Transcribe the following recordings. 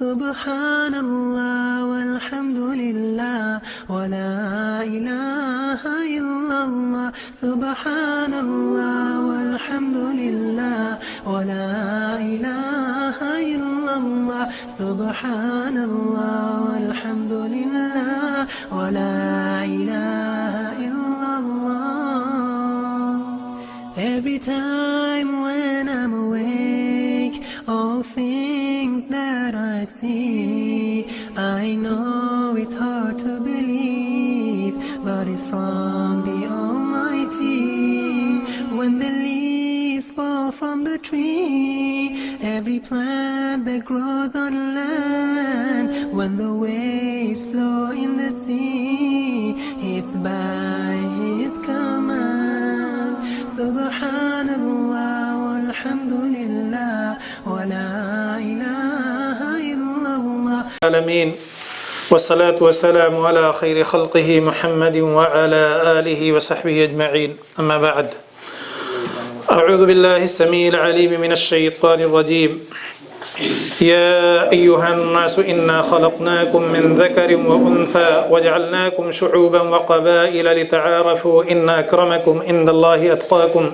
سبحان اللہ والحمد للہ ولا الہ الا اللہ سبحان اللہ والحمد للہ ولا الہ الا اللہ سبحان اللہ والحمد للہ ولا الہ الا اللہ. Every time when I'm awake, all things that I see, I know it's hard to believe, but it's from the Almighty. When the leaves fall from the tree, every plant that grows on land, when the waves flow in the sea, it's by His command. Subhanallah walhamdulillah wa la ilaha illallah. العالمين والصلاة والسلام على خير خلقه محمد وعلى آله وصحبه أجمعين. أما بعد، أعوذ بالله السميع العليم من الشيطان الرجيم. يا أيها الناس إنا خلقناكم من ذكر وأنثى وجعلناكم شعوبا وقبائل لتعارفوا إن أكرمكم عند الله أتقاكم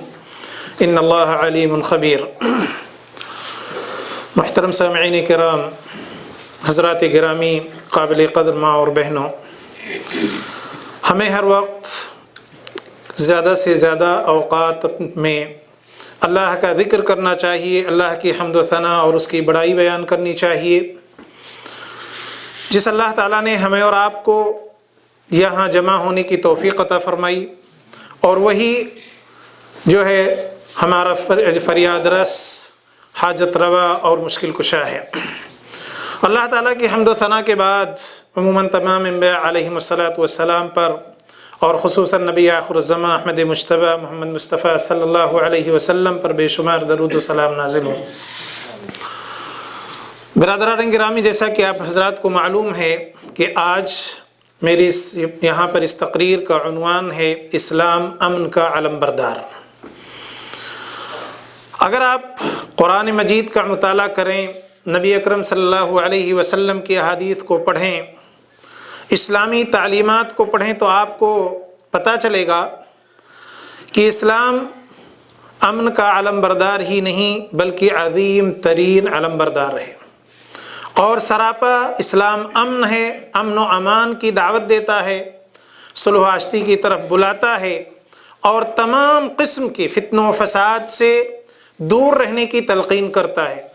إن الله عليم خبير. محترم سامعین کرام، حضرات گرامی، قابل قدر ماں اور بہنوں، ہمیں ہر وقت زیادہ سے زیادہ اوقات میں اللہ کا ذکر کرنا چاہیے، اللہ کی حمد و ثنا اور اس کی بڑائی بیان کرنی چاہیے. جس اللہ تعالیٰ نے ہمیں اور آپ کو یہاں جمع ہونے کی توفیق عطا فرمائی، اور وہی جو ہے ہمارا فریاد رس، حاجت روا اور مشکل کشا ہے. اللہ تعالیٰ کی حمد و ثنا کے بعد عموماً تمام انبیاء علیہم السلام پر، اور خصوصاً نبی آخر الزمان احمد مجتبیٰ محمد مصطفیٰ صلی اللہ علیہ وسلم پر بے شمار درود و سلام نازل ہوں. برادران گرامی، جیسا کہ آپ حضرات کو معلوم ہے کہ آج میری یہاں پر اس تقریر کا عنوان ہے اسلام امن کا علم بردار. اگر آپ قرآن مجید کا مطالعہ کریں، نبی اکرم صلی اللہ علیہ وسلم کی احادیث کو پڑھیں، اسلامی تعلیمات کو پڑھیں، تو آپ کو پتہ چلے گا کہ اسلام امن کا علم بردار ہی نہیں بلکہ عظیم ترین علم بردار ہے. اور سراپا اسلام امن ہے، امن و امان کی دعوت دیتا ہے، صلح و آشتی کی طرف بلاتا ہے، اور تمام قسم کے فتنوں و فساد سے دور رہنے کی تلقین کرتا ہے.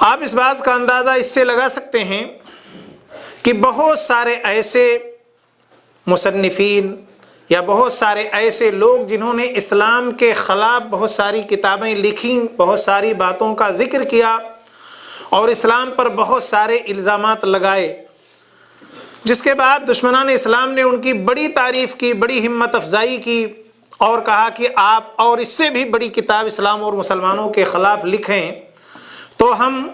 آپ اس بات کا اندازہ اس سے لگا سکتے ہیں کہ بہت سارے ایسے مصنفین یا بہت سارے ایسے لوگ جنہوں نے اسلام کے خلاف بہت ساری کتابیں لکھیں، بہت ساری باتوں کا ذکر کیا اور اسلام پر بہت سارے الزامات لگائے، جس کے بعد دشمنان اسلام نے ان کی بڑی تعریف کی، بڑی ہمت افزائی کی، اور کہا کہ آپ اور اس سے بھی بڑی کتاب اسلام اور مسلمانوں کے خلاف لکھیں تو ہم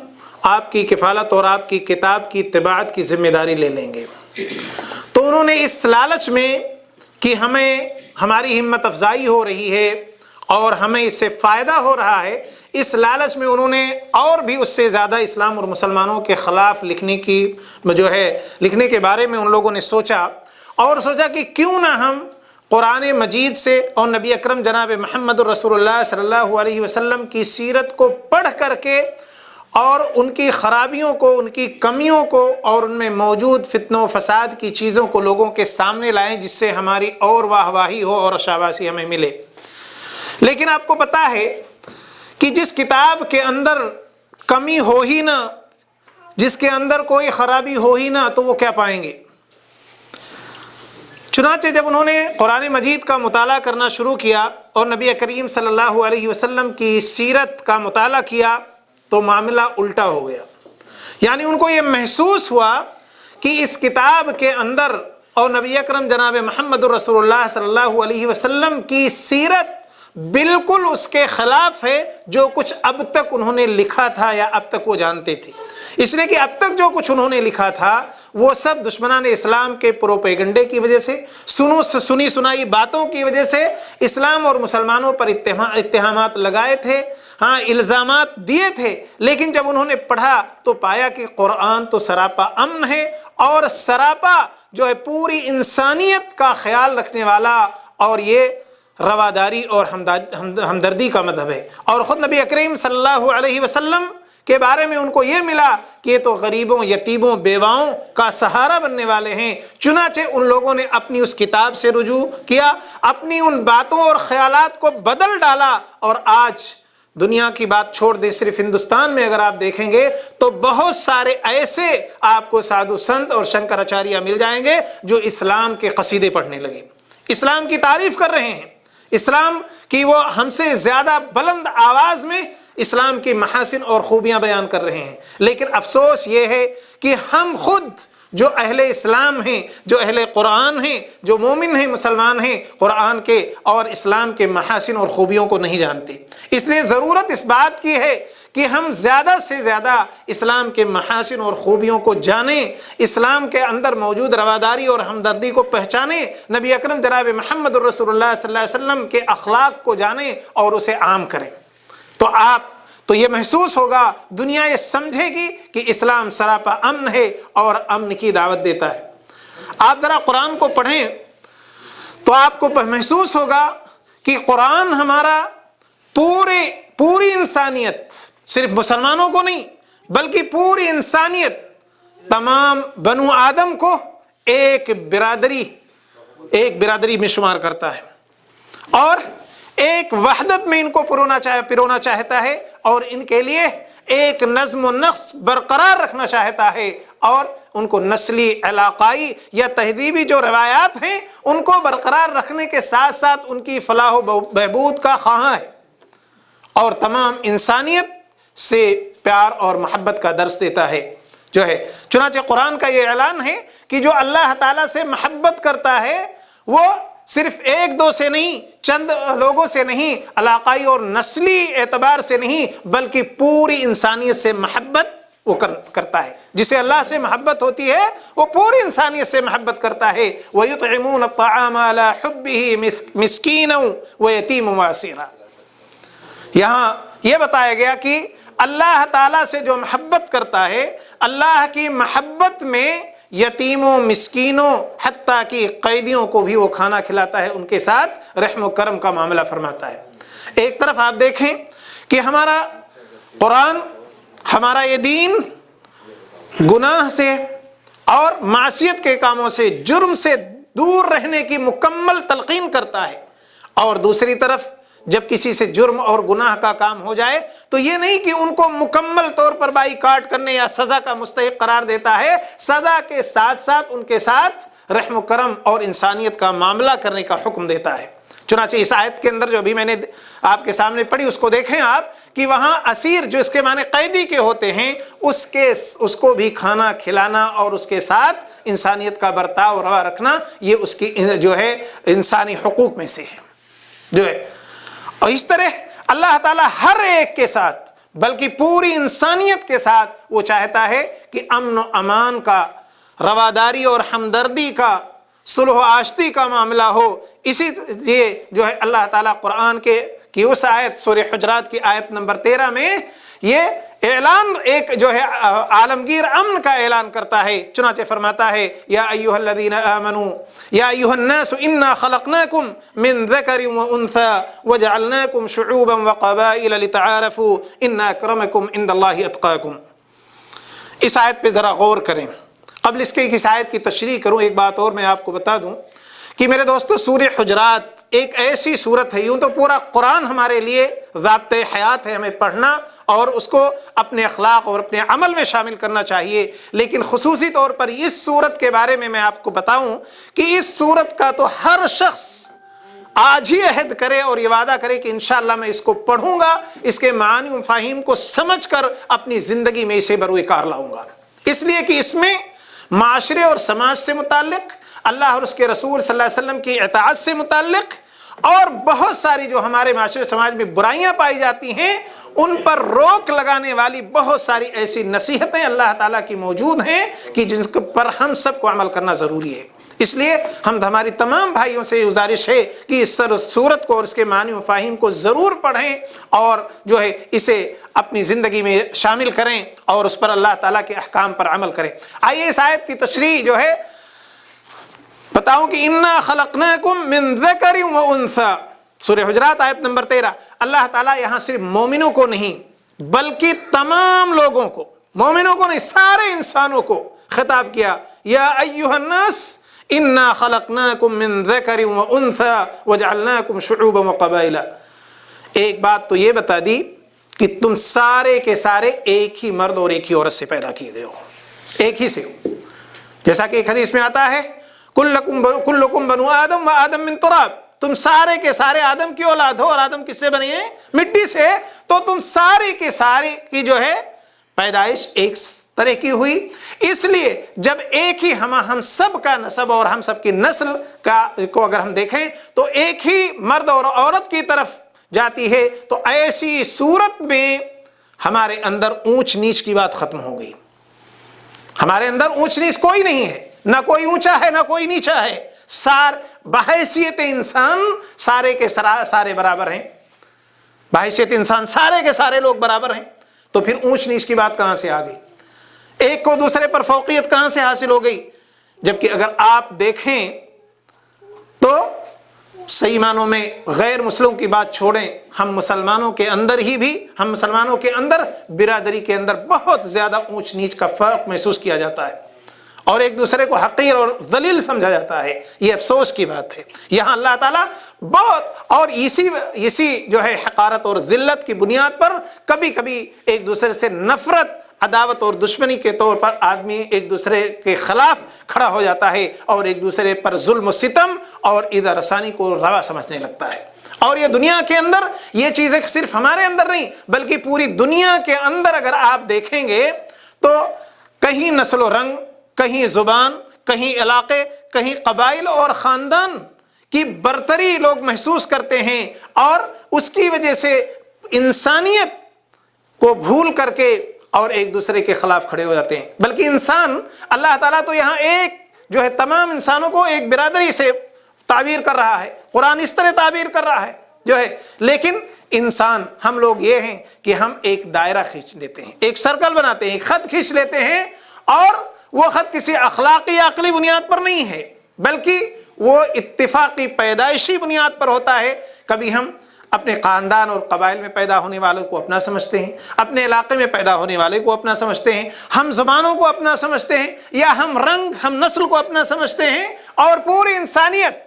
آپ کی کفالت اور آپ کی کتاب کی اتباعت کی ذمہ داری لے لیں گے. تو انہوں نے اس لالچ میں کہ ہمیں ہماری ہمت افزائی ہو رہی ہے اور ہمیں اس سے فائدہ ہو رہا ہے، اس لالچ میں انہوں نے اور بھی اس سے زیادہ اسلام اور مسلمانوں کے خلاف لکھنے کے بارے میں ان لوگوں نے سوچا کہ کیوں نہ ہم قرآن مجید سے اور نبی اکرم جناب محمد الرسول اللہ صلی اللہ علیہ وسلم کی سیرت کو پڑھ کر کے اور ان کی خرابیوں کو، ان کی کمیوں کو اور ان میں موجود فتنوں و فساد کی چیزوں کو لوگوں کے سامنے لائیں، جس سے ہماری اور واہ واہی ہو اور شاباشی ہمیں ملے. لیکن آپ کو پتہ ہے کہ جس کتاب کے اندر کمی ہو ہی نہ، جس کے اندر کوئی خرابی ہو ہی نہ، تو وہ کیا پائیں گے؟ چنانچہ جب انہوں نے قرآن مجید کا مطالعہ کرنا شروع کیا اور نبی کریم صلی اللہ علیہ وسلم کی سیرت کا مطالعہ کیا تو معاملہ الٹا ہو گیا. یعنی ان کو یہ محسوس ہوا کہ اس کتاب کے اندر اور نبی اکرم جناب محمد الرسول اللہ صلی اللہ علیہ وسلم کی سیرت بالکل اس کے خلاف ہے جو کچھ اب تک انہوں نے لکھا تھا یا اب تک وہ جانتے تھے. اس لیے کہ اب تک جو کچھ انہوں نے لکھا تھا وہ سب دشمنان اسلام کے پروپیگنڈے کی وجہ سے، سنی سنائی باتوں کی وجہ سے اسلام اور مسلمانوں پر اتہامات لگائے تھے. ہاں الزامات دیے تھے، لیکن جب انہوں نے پڑھا تو پایا کہ قرآن تو سراپا امن ہے اور سراپا جو ہے پوری انسانیت کا خیال رکھنے والا، اور یہ رواداری اور ہمدردی کا مذہب ہے۔ اور خود نبی کریم صلی اللہ علیہ وسلم کے بارے میں ان کو یہ ملا کہ یہ تو غریبوں، یتیموں، بیواؤں کا سہارا بننے والے ہیں۔ چنانچہ ان لوگوں نے اپنی اس کتاب سے رجوع کیا، اپنی ان باتوں اور خیالات کو بدل ڈالا، اور آج دنیا کی بات چھوڑ دیں، صرف ہندوستان میں اگر آپ دیکھیں گے تو بہت سارے ایسے آپ کو سادھو سنت اور شنکراچاریہ مل جائیں گے جو اسلام کے قصیدے پڑھنے لگے، اسلام کی تعریف کر رہے ہیں، اسلام کی وہ ہم سے زیادہ بلند آواز میں اسلام کی محاسن اور خوبیاں بیان کر رہے ہیں۔ لیکن افسوس یہ ہے کہ ہم خود جو اہل اسلام ہیں، جو اہل قرآن ہیں، جو مومن ہیں، مسلمان ہیں، قرآن کے اور اسلام کے محاسن اور خوبیوں کو نہیں جانتے۔ اس لیے ضرورت اس بات کی ہے کہ ہم زیادہ سے زیادہ اسلام کے محاسن اور خوبیوں کو جانیں، اسلام کے اندر موجود رواداری اور ہمدردی کو پہچانیں، نبی اکرم جناب محمد الرسول اللہ صلی اللہ علیہ وسلم کے اخلاق کو جانیں اور اسے عام کریں، تو یہ محسوس ہوگا، دنیا یہ سمجھے گی کہ اسلام سراپا امن ہے اور امن کی دعوت دیتا ہے۔ آپ ذرا قرآن کو پڑھیں تو آپ کو محسوس ہوگا کہ قرآن ہمارا پوری انسانیت، صرف مسلمانوں کو نہیں بلکہ پوری انسانیت، تمام بنو آدم کو ایک برادری میں شمار کرتا ہے اور ایک وحدت میں ان کو پرونا چاہتا ہے، اور ان کے لیے ایک نظم و نسق برقرار رکھنا چاہتا ہے، اور ان کو نسلی، علاقائی یا تہذیبی جو روایات ہیں ان کو برقرار رکھنے کے ساتھ ساتھ ان کی فلاح و بہبود کا خواہاں ہے، اور تمام انسانیت سے پیار اور محبت کا درس دیتا ہے جو ہے۔ چنانچہ قرآن کا یہ اعلان ہے کہ جو اللہ تعالیٰ سے محبت کرتا ہے وہ صرف ایک دو سے نہیں، چند لوگوں سے نہیں، علاقائی اور نسلی اعتبار سے نہیں، بلکہ پوری انسانیت سے محبت وہ کرتا ہے۔ جسے اللہ سے محبت ہوتی ہے وہ پوری انسانیت سے محبت کرتا ہے۔ وَيُطْعِمُونَ الطَّعَامَ عَلَىٰ حُبِّهِ مِسْكِينًا وَيَتِيمًا وَأَسِيرًا۔ یہاں یہ بتایا گیا کہ اللہ تعالیٰ سے جو محبت کرتا ہے، اللہ کی محبت میں یتیموں، مسکینوں، حتیٰ کہ قیدیوں کو بھی وہ کھانا کھلاتا ہے، ان کے ساتھ رحم و کرم کا معاملہ فرماتا ہے۔ ایک طرف آپ دیکھیں کہ ہمارا قرآن، ہمارا یہ دین گناہ سے اور معصیت کے کاموں سے، جرم سے دور رہنے کی مکمل تلقین کرتا ہے، اور دوسری طرف جب کسی سے جرم اور گناہ کا کام ہو جائے تو یہ نہیں کہ ان کو مکمل طور پر بائی کاٹ کرنے یا سزا کا مستحق قرار دیتا ہے، سزا کے ساتھ ساتھ ان کے ساتھ رحم و کرم اور انسانیت کا معاملہ کرنے کا حکم دیتا ہے۔ چنانچہ اس آیت کے اندر جو ابھی میں نے آپ کے سامنے پڑھی اس کو دیکھیں آپ کہ وہاں اسیر، جو اس کے معنی قیدی کے ہوتے ہیں، اس کو بھی کھانا کھلانا اور اس کے ساتھ انسانیت کا برتاؤ روا رکھنا، یہ اس کی جو ہے انسانی حقوق میں سے ہے جو ہے۔ اور اس طرح اللہ تعالیٰ ہر ایک کے ساتھ، بلکہ پوری انسانیت کے ساتھ وہ چاہتا ہے کہ امن و امان کا، رواداری اور ہمدردی کا، صلح و آشتی کا معاملہ ہو۔ اسی لیے جو ہے اللہ تعالیٰ قرآن کی اس آیت سورہ حجرات کی آیت نمبر 13 میں یہ اعلان ایک جو ہے عالمگیر امن کا اعلان کرتا ہے۔ چنانچہ فرماتا ہے یا ایھا الذین آمنوا یا ایھا الناس انا خلقناکم من ذکر وانثی وجعلناکم شعوبا وقبائل لتعارفوا ان اکرمکم عند اللہ اتقاکم۔ اس آیت پہ ذرا غور کریں۔ قبل اس کے اس آیت کی تشریح کروں، ایک بات اور میں آپ کو بتا دوں کہ میرے دوستو، سورہ حجرات ایک ایسی صورت ہے، یوں تو پورا قرآن ہمارے لیے ضابطۂ حیات ہے، ہمیں پڑھنا اور اس کو اپنے اخلاق اور اپنے عمل میں شامل کرنا چاہیے، لیکن خصوصی طور پر اس صورت کے بارے میں آپ کو بتاؤں کہ اس صورت کا تو ہر شخص آج ہی عہد کرے اور یہ وعدہ کرے کہ انشاءاللہ میں اس کو پڑھوں گا، اس کے معانی و مفاہیم کو سمجھ کر اپنی زندگی میں اسے بروئے کار لاؤں گا، اس لیے کہ اس میں معاشرے اور سماج سے متعلق، اللہ اور اس کے رسول صلی اللہ علیہ وسلم کی اطاعت سے متعلق، اور بہت ساری جو ہمارے معاشرے سماج میں برائیاں پائی جاتی ہیں ان پر روک لگانے والی بہت ساری ایسی نصیحتیں اللہ تعالیٰ کی موجود ہیں کہ جن پر ہم سب کو عمل کرنا ضروری ہے۔ اس لیے ہماری تمام بھائیوں سے گزارش ہے کہ اس سورت کو اور اس کے معنی و مفاہیم کو ضرور پڑھیں اور جو ہے اسے اپنی زندگی میں شامل کریں اور اس پر اللہ تعالیٰ کے احکام پر عمل کریں۔ آئیے اس آیت کی تشریح جو ہے بتاؤں کہ انا خلقناکم من ذکر و انثی، سورہ حجرات آیت نمبر 13۔ اللہ تعالیٰ یہاں صرف مومنوں کو نہیں بلکہ تمام لوگوں کو، مومنوں کو نہیں سارے انسانوں کو خطاب کیا، یا ایھا الناس انا خلقناکم من ذکر و انثی وجعلناکم شعوبا وقبائل۔ ایک بات تو یہ بتا دی کہ تم سارے کے سارے ایک ہی مرد اور ایک ہی عورت سے پیدا کیے گئے ہو، ایک ہی سے ہو، جیسا کہ ایک حدیث میں آتا ہے کلکم بنو آدم و آدم من تراب، تم سارے کے سارے آدم کی اولاد ہو، اور آدم کس سے بنے ہیں؟ مٹی سے، تو تم سارے کے سارے کی جو ہے پیدائش ایک طرح کی ہوئی۔ اس لیے جب ایک ہی ہم سب کا نسب اور ہم سب کی نسل کو اگر ہم دیکھیں تو ایک ہی مرد اور عورت کی طرف جاتی ہے، تو ایسی صورت میں ہمارے اندر اونچ نیچ کی بات ختم ہو گئی۔ ہمارے اندر اونچ نیچ کوئی نہیں ہے، نہ کوئی اونچا ہے نہ کوئی نیچا ہے، بحیثیت انسان سارے کے سارے برابر ہیں، بحیثیت انسان سارے کے سارے لوگ برابر ہیں۔ تو پھر اونچ نیچ کی بات کہاں سے آ گئی؟ ایک کو دوسرے پر فوقیت کہاں سے حاصل ہو گئی؟ جبکہ اگر آپ دیکھیں تو صحیح معنوں میں غیر مسلموں کی بات چھوڑیں، ہم مسلمانوں کے اندر برادری کے اندر بہت زیادہ اونچ نیچ کا فرق محسوس کیا جاتا ہے اور ایک دوسرے کو حقیر اور ذلیل سمجھا جاتا ہے۔ یہ افسوس کی بات ہے۔ یہاں اللہ تعالیٰ بہت اور اسی جو ہے حقارت اور ذلت کی بنیاد پر کبھی کبھی ایک دوسرے سے نفرت، عداوت اور دشمنی کے طور پر آدمی ایک دوسرے کے خلاف کھڑا ہو جاتا ہے اور ایک دوسرے پر ظلم و ستم اور ایذا رسانی کو روا سمجھنے لگتا ہے۔ اور یہ دنیا کے اندر یہ چیزیں صرف ہمارے اندر نہیں بلکہ پوری دنیا کے اندر اگر آپ دیکھیں گے تو کہیں نسل و رنگ، کہیں زبان، کہیں علاقے، کہیں قبائل اور خاندان کی برتری لوگ محسوس کرتے ہیں، اور اس کی وجہ سے انسانیت کو بھول کر کے اور ایک دوسرے کے خلاف کھڑے ہو جاتے ہیں۔ بلکہ انسان، اللہ تعالیٰ تو یہاں ایک جو ہے تمام انسانوں کو ایک برادری سے تعبیر کر رہا ہے، قرآن اس طرح تعبیر کر رہا ہے جو ہے، لیکن انسان ہم لوگ یہ ہیں کہ ہم ایک دائرہ کھینچ لیتے ہیں، ایک سرکل بناتے ہیں، ایک خط کھینچ لیتے ہیں، اور وہ خط کسی اخلاقی یا عقلی بنیاد پر نہیں ہے بلکہ وہ اتفاقی پیدائشی بنیاد پر ہوتا ہے۔ کبھی ہم اپنے خاندان اور قبائل میں پیدا ہونے والوں کو اپنا سمجھتے ہیں، اپنے علاقے میں پیدا ہونے والے کو اپنا سمجھتے ہیں، ہم زبانوں کو اپنا سمجھتے ہیں، یا ہم رنگ، ہم نسل کو اپنا سمجھتے ہیں، اور پوری انسانیت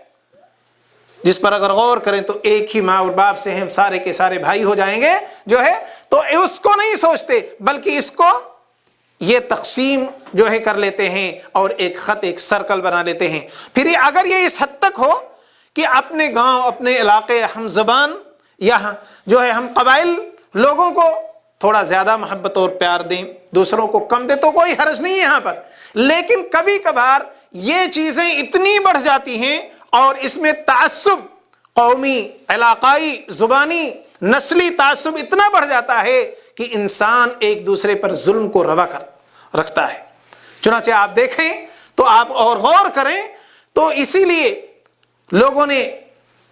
جس پر اگر غور کریں تو ایک ہی ماں اور باپ سے ہم سارے کے سارے بھائی ہو جائیں گے جو ہے، تو اس کو نہیں سوچتے بلکہ اس کو یہ تقسیم جو ہے کر لیتے ہیں اور ایک خط، ایک سرکل بنا لیتے ہیں۔ پھر اگر یہ اس حد تک ہو کہ اپنے گاؤں، اپنے علاقے، ہم زبان یا جو ہے ہم قبائل لوگوں کو تھوڑا زیادہ محبت اور پیار دیں، دوسروں کو کم دیں، تو کوئی حرج نہیں ہے یہاں پر، لیکن کبھی کبھار یہ چیزیں اتنی بڑھ جاتی ہیں اور اس میں تعصب، قومی، علاقائی، زبانی، نسلی تعصب اتنا بڑھ جاتا ہے کہ انسان ایک دوسرے پر ظلم کو روا کر رکھتا ہے۔ چنانچہ آپ دیکھیں تو آپ اور غور کریں تو اسی لیے لوگوں نے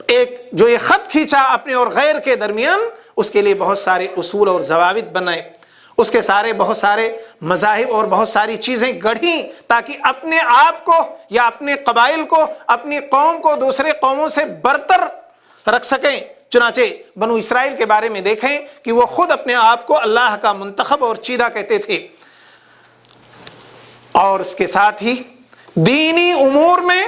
ایک جو یہ خط کھینچا اپنے اور غیر کے درمیان، اس کے لیے بہت سارے اصول اور ضوابط بنائے، اس کے بہت سارے مذاہب اور بہت ساری چیزیں گڑھیں تاکہ اپنے آپ کو یا اپنے قبائل کو، اپنی قوم کو دوسرے قوموں سے برتر رکھ سکیں۔ چنانچہ بنو اسرائیل کے بارے میں دیکھیں کہ وہ خود اپنے آپ کو اللہ کا منتخب اور چیدہ کہتے تھے، اور اس کے ساتھ ہی دینی امور میں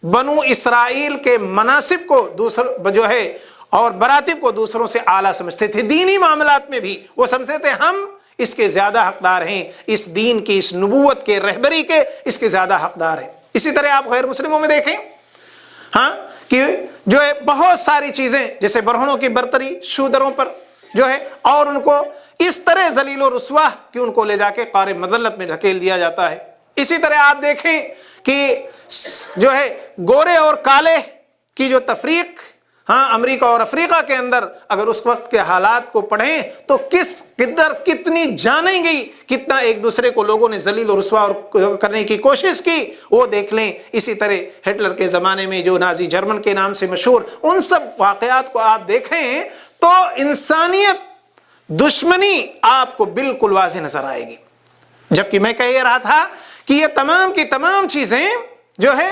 بنو اسرائیل کے مناسب کو جو ہے اور براتب کو دوسروں سے اعلیٰ سمجھتے تھے۔ دینی معاملات میں بھی وہ سمجھتے تھے ہم اس کے زیادہ حقدار ہیں، اس دین کی، اس نبوت کے، رہبری کے اس کے زیادہ حقدار ہیں۔ اسی طرح آپ غیر مسلموں میں دیکھیں کہ جو ہے بہت ساری چیزیں جیسے برہنوں کی برتری شودروں پر جو ہے، اور ان کو اس طرح ذلیل و رسوا کہ ان کو لے جا کے قار مذلت میں دھکیل دیا جاتا ہے۔ اسی طرح آپ دیکھیں کہ جو ہے گورے اور کالے کی جو تفریق ہاں امریکہ اور افریقہ کے اندر اگر اس وقت کے حالات کو پڑھیں تو کتنی جانیں گئی، کتنا ایک دوسرے کو لوگوں نے ذلیل و رسوا کرنے کی کوشش کی، وہ دیکھ لیں۔ اسی طرح ہٹلر کے زمانے میں جو نازی جرمن کے نام سے مشہور، ان سب واقعات کو آپ دیکھیں تو انسانیت دشمنی آپ کو بالکل واضح نظر آئے گی۔ جبکہ میں کہہ رہا تھا کہ یہ تمام کی تمام چیزیں جو ہے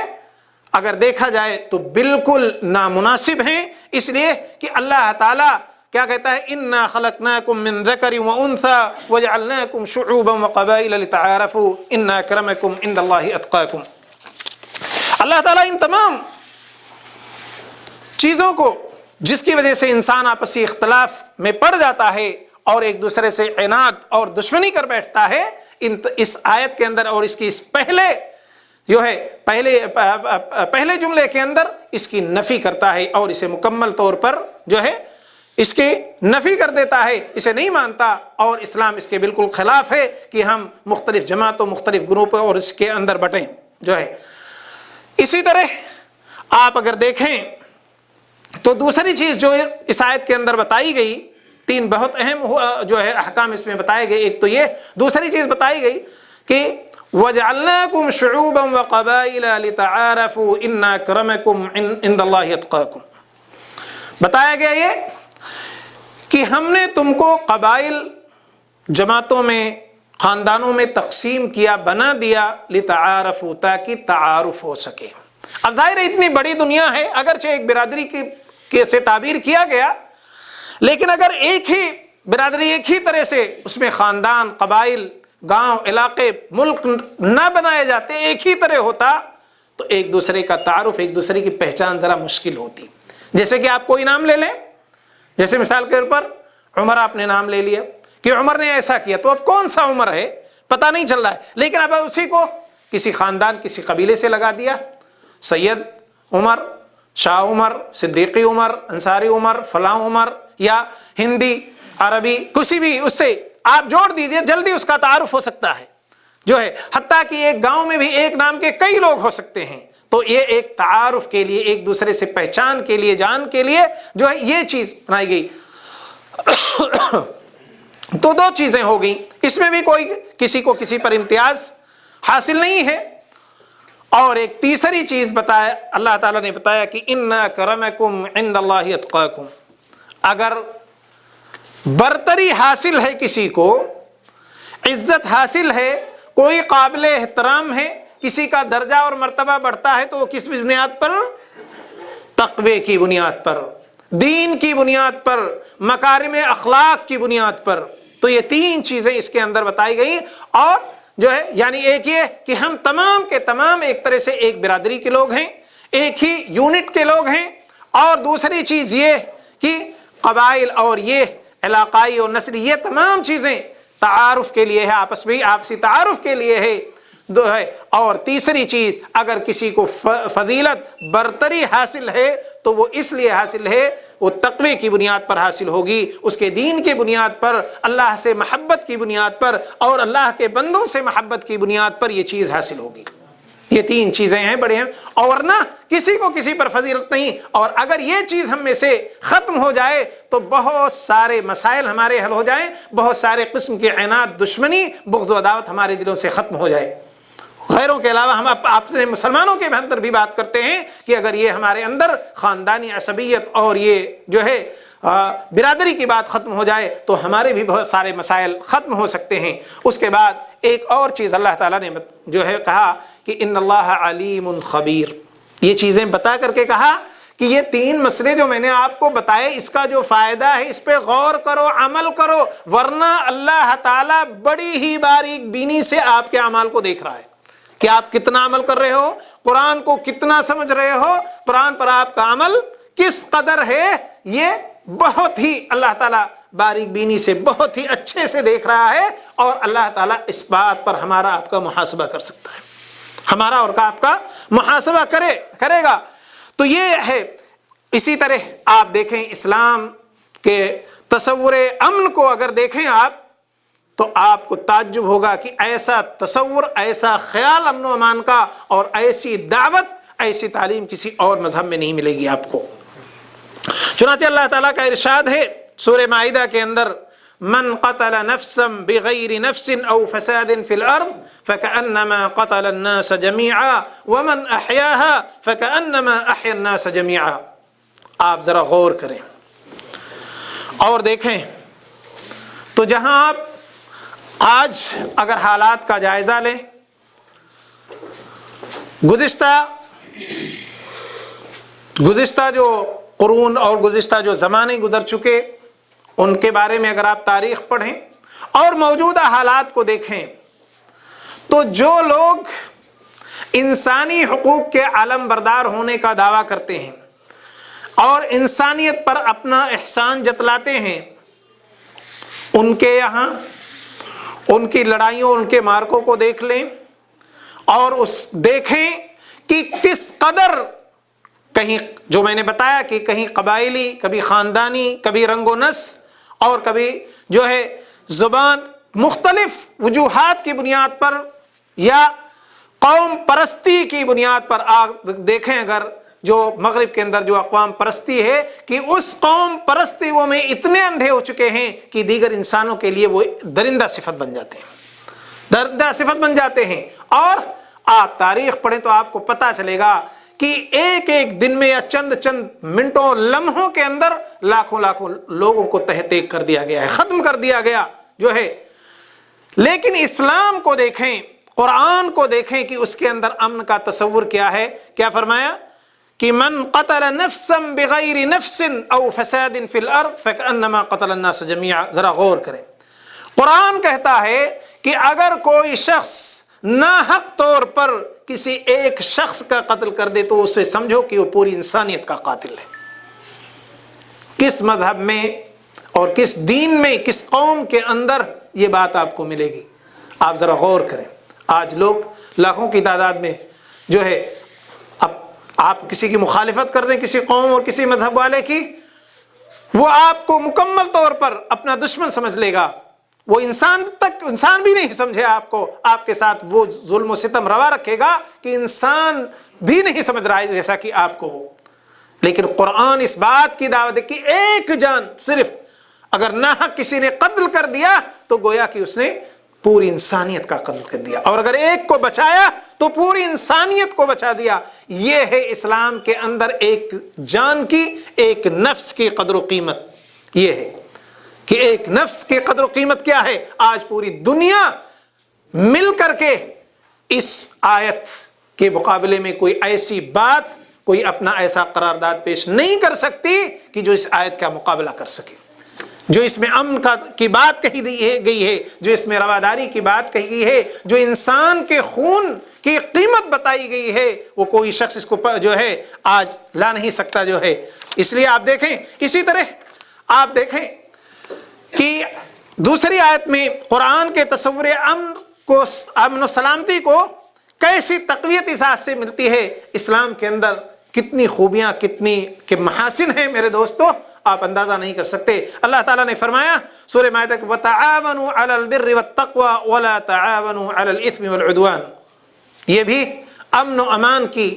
اگر دیکھا جائے تو بالکل نامناسب ہیں، اس لیے کہ اللہ تعالیٰ کیا کہتا ہے، اِنَّا خَلَقْنَاكُم مِّن ذَكَرٍ وَأُنثَىٰ وَجَعَلْنَاكُمْ شُعُوبًا وَقَبَائِلَ لِتَعَارَفُوا إِنَّ أَكْرَمَكُمْ عِندَ اللَّهِ أَتْقَاكُمْ۔ اللہ تعالیٰ ان تمام چیزوں کو جس کی وجہ سے انسان آپسی اختلاف میں پڑ جاتا ہے اور ایک دوسرے سے عناد اور دشمنی کر بیٹھتا ہے، اس آیت کے اندر اور اس کی اس پہلے جو ہے پہلے جملے کے اندر اس کی نفی کرتا ہے اور اسے مکمل طور پر جو ہے اس کی نفی کر دیتا ہے، اسے نہیں مانتا، اور اسلام اس کے بالکل خلاف ہے کہ ہم مختلف جماعتوں، مختلف گروپوں اور اس کے اندر بٹیں جو ہے۔ اسی طرح آپ اگر دیکھیں تو دوسری چیز جو اس آیت کے اندر بتائی گئی، تین بہت اہم جو ہے احکام اس میں بتائے گئے۔ ایک تو یہ، دوسری چیز بتائی گئی کہ وَجَعَلْنَاكُمْ شُعُوبًا وَقَبَائِلَ لِتَعَارَفُوا إِنَّ أَكْرَمَكُمْ عِندَ اللَّهِ أَتْقَاكُمْ۔ بتایا گیا یہ کہ ہم نے تم کو قبائل، جماعتوں میں، خاندانوں میں تقسیم کیا، بنا دیا، لِتَعَارَفُوا تاکہ تعارف ہو سکے۔ اب ظاہر ہے اتنی بڑی دنیا ہے، اگرچہ ایک برادری کی سے تعبیر کیا گیا، لیکن اگر ایک ہی برادری ایک ہی طرح سے اس میں خاندان، قبائل، گاؤں، علاقے، ملک نہ بنائے جاتے، ایک ہی طرح ہوتا تو ایک دوسرے کا تعارف، ایک دوسرے کی پہچان ذرا مشکل ہوتی۔ جیسے کہ آپ کوئی نام لے لیں، جیسے مثال کے طور پر عمر آپ نے نام لے لیا کہ عمر نے ایسا کیا، تو اب کون سا عمر ہے پتہ نہیں چل رہا ہے، لیکن اب اسی کو کسی خاندان، کسی قبیلے سے لگا دیا، سید عمر، شاہ عمر، صدیقی عمر، انصاری عمر، فلاں عمر، یا ہندی، عربی، کسی بھی اس سے آپ جوڑ دیجئے، جلدی اس کا تعارف ہو سکتا ہے جو ہے۔ حتیٰ کہ ایک گاؤں میں بھی ایک نام کے کئی لوگ ہو سکتے ہیں، تو یہ ایک تعارف کے لیے، ایک دوسرے سے پہچان کے لیے، جان کے لیے جو ہے یہ چیز بنائی گئی۔ تو دو چیزیں ہو گئیں، اس میں بھی کوئی کسی کو کسی پر امتیاز حاصل نہیں ہے۔ اور ایک تیسری چیز بتایا، اللہ تعالیٰ نے بتایا کہ اِنَّ أَكْرَمَكُمْ عِندَ اللَّهِ أَتْقَاكُمْ۔ اگر برتری حاصل ہے، کسی کو عزت حاصل ہے، کوئی قابل احترام ہے، کسی کا درجہ اور مرتبہ بڑھتا ہے، تو وہ کس بنیاد پر؟ تقوی کی بنیاد پر، دین کی بنیاد پر، مکارم اخلاق کی بنیاد پر۔ تو یہ تین چیزیں اس کے اندر بتائی گئی، اور جو ہے یعنی ایک یہ کہ ہم تمام کے تمام ایک طرح سے ایک برادری کے لوگ ہیں، ایک ہی یونٹ کے لوگ ہیں، اور دوسری چیز یہ کہ قبائل اور یہ علاقائی اور نسلی، یہ تمام چیزیں تعارف کے لیے ہے، آپس میں آپسی تعارف کے لیے ہے دو ہے۔ اور تیسری چیز، اگر کسی کو فضیلت، برتری حاصل ہے تو وہ اس لیے حاصل ہے، وہ تقوی کی بنیاد پر حاصل ہوگی، اس کے دین کی بنیاد پر، اللہ سے محبت کی بنیاد پر، اور اللہ کے بندوں سے محبت کی بنیاد پر یہ چیز حاصل ہوگی۔ یہ تین چیزیں ہیں بڑے ہیں، اور نہ کسی کو کسی پر فضیلت نہیں۔ اور اگر یہ چیز ہم میں سے ختم ہو جائے تو بہت سارے مسائل ہمارے حل ہو جائیں، بہت سارے قسم کے عناد، دشمنی، بغض و عداوت ہمارے دلوں سے ختم ہو جائے۔ غیروں کے علاوہ ہم آپ سے مسلمانوں کے اندر بھی بات کرتے ہیں کہ اگر یہ ہمارے اندر خاندانی عصبیت اور یہ جو ہے برادری کی بات ختم ہو جائے تو ہمارے بھی بہت سارے مسائل ختم ہو سکتے ہیں۔ اس کے بعد ایک اور چیز اللہ تعالیٰ نے جو ہے کہا کہ ان اللہ علیم خبیر، یہ چیزیں بتا کر کے کہا کہ یہ تین مسئلے جو میں نے آپ کو بتائے، اس کا جو فائدہ ہے اس پہ غور کرو، عمل کرو، ورنہ اللہ تعالیٰ بڑی ہی باریک بینی سے آپ کے اعمال کو دیکھ رہا ہے کہ آپ کتنا عمل کر رہے ہو، قرآن کو کتنا سمجھ رہے ہو، قرآن پر آپ کا عمل کس قدر ہے، یہ بہت ہی اللہ تعالیٰ باریک بینی سے بہت ہی اچھے سے دیکھ رہا ہے، اور اللہ تعالیٰ اس بات پر ہمارا آپ کا محاسبہ کر سکتا ہے، ہمارا اور آپ کا محاسبہ کرے گا۔ تو یہ ہے۔ اسی طرح آپ دیکھیں اسلام کے تصور امن کو اگر دیکھیں آپ تو آپ کو تعجب ہوگا کہ ایسا تصور، ایسا خیال امن و امان کا اور ایسی دعوت، ایسی تعلیم کسی اور مذہب میں نہیں ملے گی آپ کو۔ چنانچہ اللہ تعالیٰ کا ارشاد ہے سورہ مائدہ کے اندر، من قتل نفسا بغیر نفس او فساد فی الارض فکأنما قتل الناس جميعا ومن احیاها فکأنما احیا الناس جميعا۔ آپ ذرا غور کریں اور دیکھیں تو جہاں آپ آج اگر حالات کا جائزہ لیں، گزشتہ جو قرون اور گزشتہ جو زمانے گزر چکے ان کے بارے میں اگر آپ تاریخ پڑھیں اور موجودہ حالات کو دیکھیں، تو جو لوگ انسانی حقوق کے علم بردار ہونے کا دعویٰ کرتے ہیں اور انسانیت پر اپنا احسان جتلاتے ہیں، ان کے یہاں ان کی لڑائیوں، ان کے مارکوں کو دیکھ لیں اور دیکھیں کہ کس قدر کہیں، جو میں نے بتایا کہ کہیں قبائلی، کبھی خاندانی، کبھی رنگ و نسل اور کبھی جو ہے زبان، مختلف وجوہات کی بنیاد پر یا قوم پرستی کی بنیاد پر دیکھیں، اگر جو مغرب کے اندر جو اقوام پرستی ہے کہ اس قوم پرستی وہ میں اتنے اندھے ہو چکے ہیں کہ دیگر انسانوں کے لیے وہ درندہ صفت بن جاتے ہیں، درندہ صفت بن جاتے ہیں۔ اور آپ تاریخ پڑھیں تو آپ کو پتہ چلے گا کہ ایک ایک دن میں یا چند منٹوں، لمحوں کے اندر لاکھوں لوگوں کو تہہ تیگ کر دیا گیا ہے، ختم کر دیا گیا جو ہے۔ لیکن اسلام کو دیکھیں، قرآن کو دیکھیں کہ اس کے اندر امن کا تصور کیا ہے۔ کیا فرمایا کہ من قتل نفسا بغیر نفس او فساد فی الارض فکأنما قتل الناس جميعا۔ ذرا غور کریں، قرآن کہتا ہے کہ اگر کوئی شخص ناحق طور پر کسی ایک شخص کا قتل کر دے تو اسے سمجھو کہ وہ پوری انسانیت کا قاتل ہے۔ کس مذہب میں اور کس دین میں، کس قوم کے اندر یہ بات آپ کو ملے گی؟ آپ ذرا غور کریں۔ آج لوگ لاکھوں کی تعداد میں جو ہے، اب آپ کسی کی مخالفت کر دیں، کسی قوم اور کسی مذہب والے کی، وہ آپ کو مکمل طور پر اپنا دشمن سمجھ لے گا۔ وہ انسان بھی نہیں سمجھے آپ کو، آپ کے ساتھ وہ ظلم و ستم روا رکھے گا کہ انسان بھی نہیں سمجھ رہا ہے جیسا کہ آپ کو ہو۔ لیکن قرآن اس بات کی دعوت ہے کہ ایک جان صرف اگر ناحق کسی نے قتل کر دیا تو گویا کہ اس نے پوری انسانیت کا قتل کر دیا، اور اگر ایک کو بچایا تو پوری انسانیت کو بچا دیا۔ یہ ہے اسلام کے اندر ایک جان کی، ایک نفس کی قدر و قیمت۔ یہ ہے کہ ایک نفس کی قدر و قیمت کیا ہے۔ آج پوری دنیا مل کر کے اس آیت کے مقابلے میں کوئی ایسی بات، کوئی اپنا ایسا قرارداد پیش نہیں کر سکتی کہ جو اس آیت کا مقابلہ کر سکے، جو اس میں امن کی بات کہی گئی ہے، جو اس میں رواداری کی بات کہی گئی ہے، جو انسان کے خون کی قیمت بتائی گئی ہے، وہ کوئی شخص اس کو جو ہے آج لا نہیں سکتا جو ہے۔ اس لیے آپ دیکھیں، اسی طرح آپ دیکھیں کہ دوسری آیت میں قرآن کے تصور امن و سلامتی کو کیسی تقویت اس آیت سے ملتی ہے۔ اسلام کے اندر کتنی خوبیاں، کتنی کہ محاسن ہیں میرے دوستو، آپ اندازہ نہیں کر سکتے۔ اللہ تعالیٰ نے فرمایا سورہ مائدہ کہ وَتَعَاوَنُوا عَلَى الْبِرِّ وَالتَّقْوَى وَلَا تَعَاوَنُوا عَلَى الْإِثْمِ وَالْعُدْوَانِ۔ یہ بھی امن و امان کی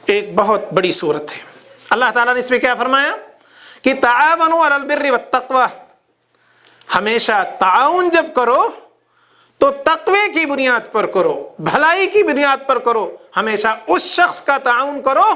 ایک بہت بڑی صورت ہے۔ اللہ تعالیٰ نے اس میں کیا فرمایا کہ تعاونوا علی البر والتقوی، ہمیشہ تعاون جب کرو تو تقوی کی بنیاد پر کرو، بھلائی کی بنیاد پر کرو۔ ہمیشہ اس شخص کا تعاون کرو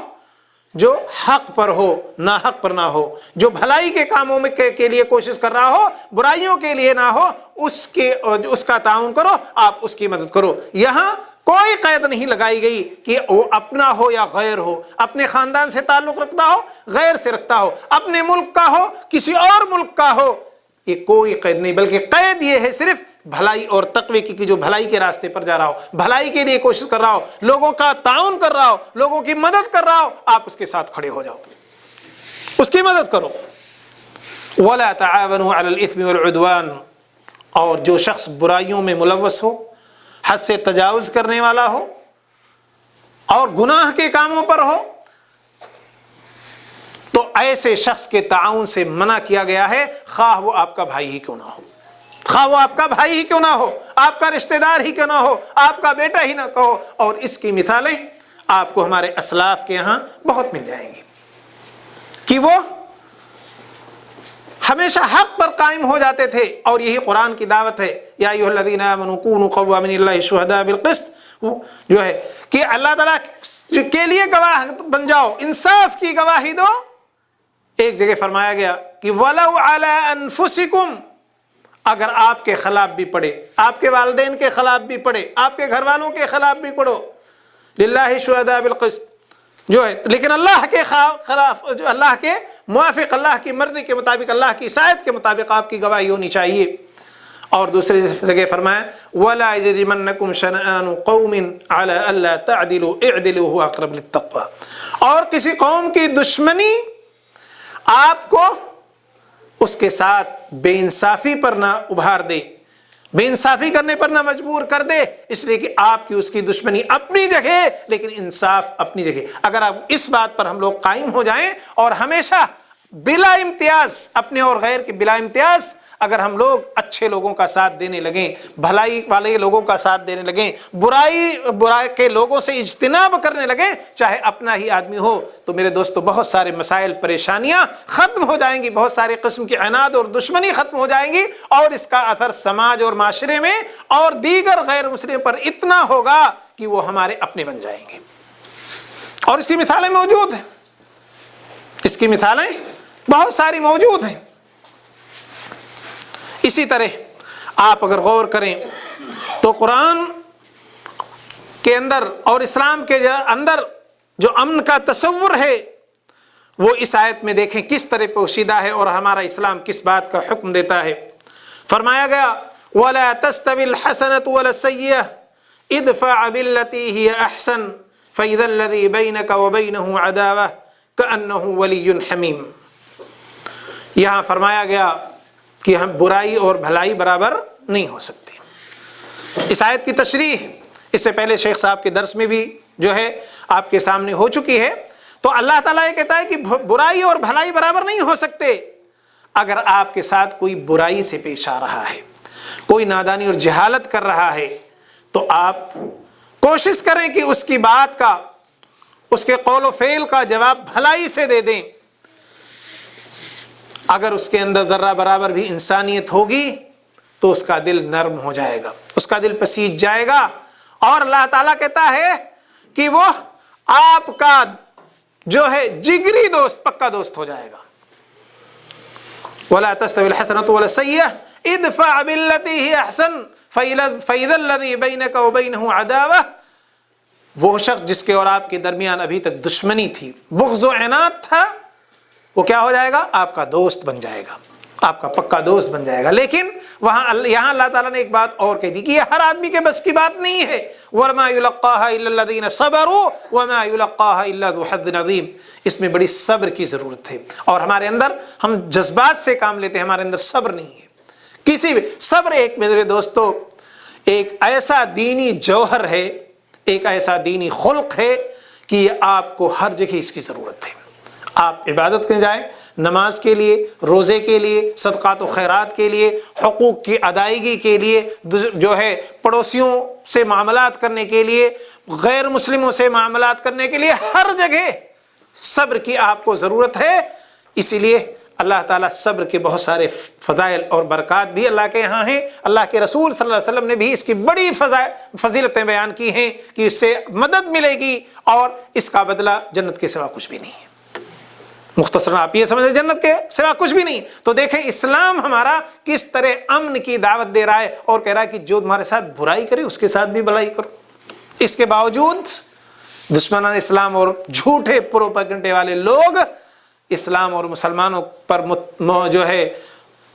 جو حق پر ہو، نہ حق پر نہ ہو، جو بھلائی کے کاموں میں کے لیے کوشش کر رہا ہو، برائیوں کے لیے نہ ہو، اس کا تعاون کرو، آپ اس کی مدد کرو۔ یہاں کوئی قید نہیں لگائی گئی کہ وہ اپنا ہو یا غیر ہو، اپنے خاندان سے تعلق رکھتا ہو، غیر سے رکھتا ہو، اپنے ملک کا ہو، کسی اور ملک کا ہو، یہ کوئی قید نہیں، بلکہ قید یہ ہے صرف بھلائی اور تقوی کی، جو بھلائی کے راستے پر جا رہا ہو، بھلائی کے لیے کوشش کر رہا ہو، لوگوں کا تعاون کر رہا ہو، لوگوں کی مدد کر رہا ہو، آپ اس کے ساتھ کھڑے ہو جاؤ، اس کی مدد کرو۔ وَلَا تَعَاوَنُوا عَلَى الْإِثْمِ وَالْعُدْوَانِ، اور جو شخص برائیوں میں ملوث ہو، حد سے تجاوز کرنے والا ہو اور گناہ کے کاموں پر ہو، تو ایسے شخص کے تعاون سے منع کیا گیا ہے، خواہ وہ آپ کا بھائی ہی کیوں نہ ہو، خواہ وہ آپ کا بھائی ہی کیوں نہ ہو، آپ کا رشتہ دار ہی کیوں نہ ہو، آپ کا بیٹا ہی نہ کہو۔ اور اس کی مثالیں آپ کو ہمارے اسلاف کے ہاں بہت مل جائیں گی کہ وہ ہمیشہ حق پر قائم ہو جاتے تھے، اور یہی قرآن کی دعوت ہے، یا ایھا الذین آمنوا کونوا قوامین للہ شہداء بالقسط، جو ہے کہ اللہ تعالیٰ کے لیے گواہ بن جاؤ، انصاف کی گواہی دو۔ ایک جگہ فرمایا گیا کہ وَلَوْ عَلَىٰ أَنفُسِكُمْ، اگر آپ کے خلاف بھی پڑھے، آپ کے والدین کے خلاف بھی پڑھے، آپ کے گھر والوں کے خلاف بھی پڑھو، للہ شہداء بالقسط، جو ہے لیکن اللہ کے خلاف، جو اللہ کے موافق، اللہ کی مرضی کے مطابق، اللہ کی سائد کے مطابق آپ کی گواہی ہونی چاہیے۔ اور دوسری جگہ فرمایا وَلَا يَجْرِمَنَّكُمْ شَنَآنُ قَوْمٍ عَلَىٰ أَلَّا تَعْدِلُوا اعْدِلُوا هُوَ أَقْرَبُ لِلتَّقْوَىٰ، اور کسی قوم کی دشمنی آپ کو اس کے ساتھ بے انصافی پر نہ ابھار دے، بے انصافی کرنے پر نہ مجبور کر دے، اس لیے کہ آپ کی اس کی دشمنی اپنی جگہ لیکن انصاف اپنی جگہ۔ اگر آپ اس بات پر ہم لوگ قائم ہو جائیں اور ہمیشہ بلا امتیاز، اپنے اور غیر کے بلا امتیاز اگر ہم لوگ اچھے لوگوں کا ساتھ دینے لگیں، بھلائی والے لوگوں کا ساتھ دینے لگیں، برائی کے لوگوں سے اجتناب کرنے لگیں، چاہے اپنا ہی آدمی ہو، تو میرے دوستو بہت سارے مسائل، پریشانیاں ختم ہو جائیں گی، بہت سارے قسم کی عناد اور دشمنی ختم ہو جائیں گی، اور اس کا اثر سماج اور معاشرے میں اور دیگر غیر مسلم پر اتنا ہوگا کہ وہ ہمارے اپنے بن جائیں گے۔ اور اس کی مثالیں موجود ہیں، اس کی مثالیں بہت ساری موجود ہیں۔ اسی طرح آپ اگر غور کریں تو قرآن کے اندر اور اسلام کے اندر جو امن کا تصور ہے وہ اس آیت میں دیکھیں کس طرح پوشیدہ ہے، اور ہمارا اسلام کس بات کا حکم دیتا ہے۔ فرمایا گیا وَلَا تَسْتَوِي الْحَسَنَةُ وَلَا السَّيِّئَةُ اِدْفَعْ بِالَّتِي هِيَ أَحْسَنُ فَإِذَا الَّذِي بَيْنَكَ وَبَيْنَهُ عَدَاوَةٌ كَأَنَّهُ وَلِيٌّ حَمِيمٌ۔ یہاں فرمایا گیا کہ ہم برائی اور بھلائی برابر نہیں ہو سکتے۔ اس آیت کی تشریح اس سے پہلے شیخ صاحب کے درس میں بھی جو ہے آپ کے سامنے ہو چکی ہے۔ تو اللہ تعالیٰ یہ کہتا ہے کہ برائی اور بھلائی برابر نہیں ہو سکتے۔ اگر آپ کے ساتھ کوئی برائی سے پیش آ رہا ہے، کوئی نادانی اور جہالت کر رہا ہے، تو آپ کوشش کریں کہ اس کی بات کا، اس کے قول و فعل کا جواب بھلائی سے دے دیں۔ اگر اس کے اندر ذرہ برابر بھی انسانیت ہوگی تو اس کا دل نرم ہو جائے گا، اس کا دل پسیج جائے گا، اور اللہ تعالیٰ کہتا ہے کہ وہ آپ کا جو ہے جگری دوست، پکا دوست ہو جائے گا۔ وَلَا تَسْتَوِي الْحَسَنَةُ وَلَا السَّيِّئَةُ اِدْفَعْ بِالَّتِي هِيَ أَحْسَنُ فَإِذَا الَّذِي بَيْنَكَ وَبَيْنَهُ عَدَاوَةٌ، وہ شخص جس کے اور آپ کے درمیان ابھی تک دشمنی تھی، بغض و عناد تھا، وہ کیا ہو جائے گا؟ آپ کا دوست بن جائے گا، آپ کا پکا دوست بن جائے گا۔ لیکن یہاں اللہ تعالیٰ نے ایک بات اور کہہ دی کہ یہ ہر آدمی کے بس کی بات نہیں ہے۔ وَمَا يُلَقَّاهَا إِلَّا الَّذِينَ صَبَرُوا وَمَا يُلَقَّاهَا إِلَّا ذُو حَظٍّ عَظِيمٍ۔ اس میں بڑی صبر کی ضرورت ہے، اور ہمارے اندر ہم جذبات سے کام لیتے ہیں، ہمارے اندر صبر نہیں ہے کسی بھی۔ صبر ایک میرے دوستو ایک ایسا دینی جوہر ہے، ایک ایسا دینی خلق ہے کہ یہ آپ کو ہر جگہ اس کی ضرورت ہے۔ آپ عبادت کے جائیں، نماز کے لیے، روزے کے لیے، صدقات و خیرات کے لیے، حقوق کی ادائیگی کے لیے، جو ہے پڑوسیوں سے معاملات کرنے کے لیے، غیر مسلموں سے معاملات کرنے کے لیے، ہر جگہ صبر کی آپ کو ضرورت ہے۔ اسی لیے اللہ تعالیٰ صبر کے بہت سارے فضائل اور برکات بھی اللہ کے یہاں ہیں۔ اللہ کے رسول صلی اللہ علیہ وسلم نے بھی اس کی بڑی فضیلتیں بیان کی ہیں کہ اس سے مدد ملے گی اور اس کا بدلہ جنت کے سوا کچھ بھی نہیں ہے۔ مختصراً آپ یہ سمجھیں جنت کے سوا کچھ بھی نہیں۔ تو دیکھیں اسلام ہمارا کس طرح امن کی دعوت دے رہا ہے، اور کہہ رہا ہے کہ جو تمہارے ساتھ برائی کرے اس کے ساتھ بھی بھلائی کرو۔ اس کے باوجود دشمنان اسلام اور جھوٹے پروپیگنڈے والے لوگ اسلام اور مسلمانوں پر جو ہے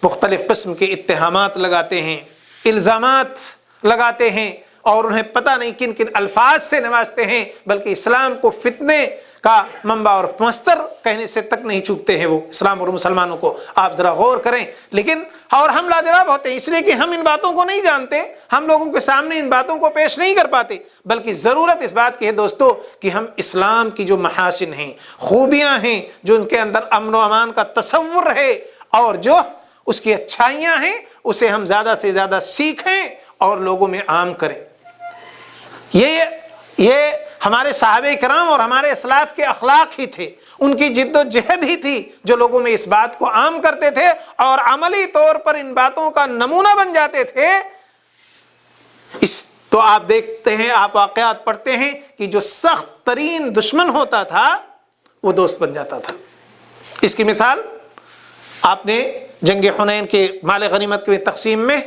مختلف قسم کے اتہامات لگاتے ہیں، الزامات لگاتے ہیں، اور انہیں پتہ نہیں کن کن الفاظ سے نوازتے ہیں، بلکہ اسلام کو فتنے کا منبع اور مصدر کہنے سے تک نہیں چوکتے ہیں وہ اسلام اور مسلمانوں کو۔ آپ ذرا غور کریں، لیکن اور ہم لاجواب ہوتے ہیں اس لیے کہ ہم ان باتوں کو نہیں جانتے، ہم لوگوں کے سامنے ان باتوں کو پیش نہیں کر پاتے، بلکہ ضرورت اس بات کی ہے دوستو کہ ہم اسلام کی جو محاسن ہیں، خوبیاں ہیں، جو ان کے اندر امن و امان کا تصور ہے اور جو اس کی اچھائیاں ہیں، اسے ہم زیادہ سے زیادہ سیکھیں اور لوگوں میں عام کریں۔ یہ ہمارے صحابہ کرام اور ہمارے اسلاف کے اخلاق ہی تھے، ان کی جد و جہد ہی تھی جو لوگوں میں اس بات کو عام کرتے تھے اور عملی طور پر ان باتوں کا نمونہ بن جاتے تھے۔ تو آپ دیکھتے ہیں، آپ واقعات پڑھتے ہیں کہ جو سخت ترین دشمن ہوتا تھا وہ دوست بن جاتا تھا۔ اس کی مثال آپ نے جنگ حنین کے مال غنیمت کی تقسیم میں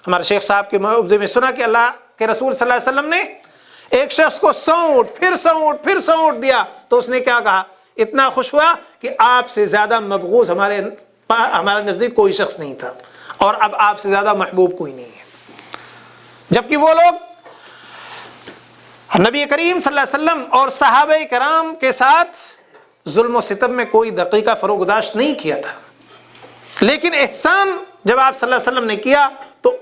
ہمارے شیخ صاحب کے موعظے میں سنا کہ اللہ کے رسول صلی اللہ علیہ وسلم نے ایک شخص کو 100 اونٹ پھر 100 اونٹ دیا تو اس نے کیا کہا؟ اتنا خوش ہوا کہ آپ سے زیادہ مبغوض ہمارے نزدیک کوئی شخص نہیں تھا اور اب آپ سے زیادہ محبوب کوئی نہیں ہے۔ جبکہ وہ لوگ نبی کریم صلی اللہ علیہ وسلم اور صحابہ کرام کے ساتھ ظلم و ستم میں کوئی دقیقہ فروگداشت نہیں کیا تھا، لیکن احسان جب آپ صلی اللہ علیہ وسلم نے کیا تو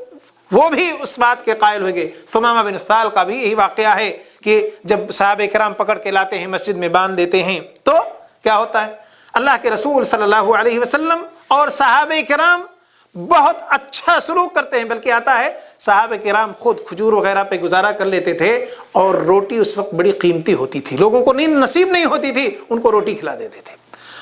وہ بھی اس بات کے قائل ہوئے گئے۔ ثمامہ بن اسال کا بھی یہی واقعہ ہے کہ جب صحابہ کرام پکڑ کے لاتے ہیں، مسجد میں باندھ دیتے ہیں تو کیا ہوتا ہے؟ اللہ کے رسول صلی اللہ علیہ وسلم اور صحابہ کرام بہت اچھا سلوک کرتے ہیں، بلکہ آتا ہے صحابہ کرام خود کھجور وغیرہ پہ گزارا کر لیتے تھے اور روٹی اس وقت بڑی قیمتی ہوتی تھی، لوگوں کو نیند نصیب نہیں ہوتی تھی، ان کو روٹی کھلا دیتے تھے۔